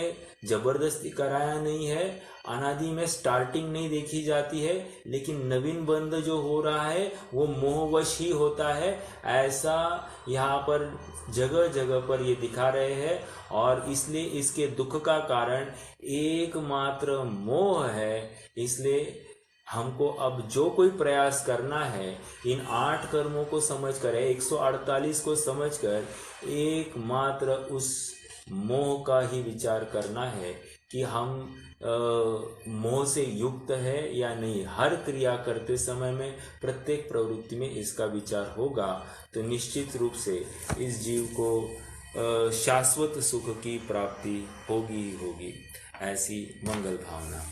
जबरदस्ती कराया नहीं है। अनादि में स्टार्टिंग नहीं देखी जाती है, लेकिन नवीन बंध जो हो रहा है वो मोहवश ही होता है। ऐसा यहाँ पर जगह जगह पर ये दिखा रहे हैं। और इसलिए इसके दुख का कारण एकमात्र मोह है। इसलिए हमको अब जो कोई प्रयास करना है इन 8 कर्मों को समझकर, 148 को समझकर, एकमात्र उस मोह का ही विचार करना है कि हम मोह से युक्त है या नहीं। हर क्रिया करते समय में, प्रत्येक प्रवृत्ति में इसका विचार होगा तो निश्चित रूप से इस जीव को शाश्वत सुख की प्राप्ति होगी ही होगी। ऐसी मंगल भावना।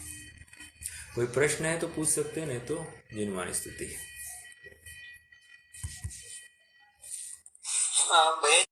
कोई प्रश्न है तो पूछ सकते हैं, नहीं तो जिनवाणी स्तुति। भैया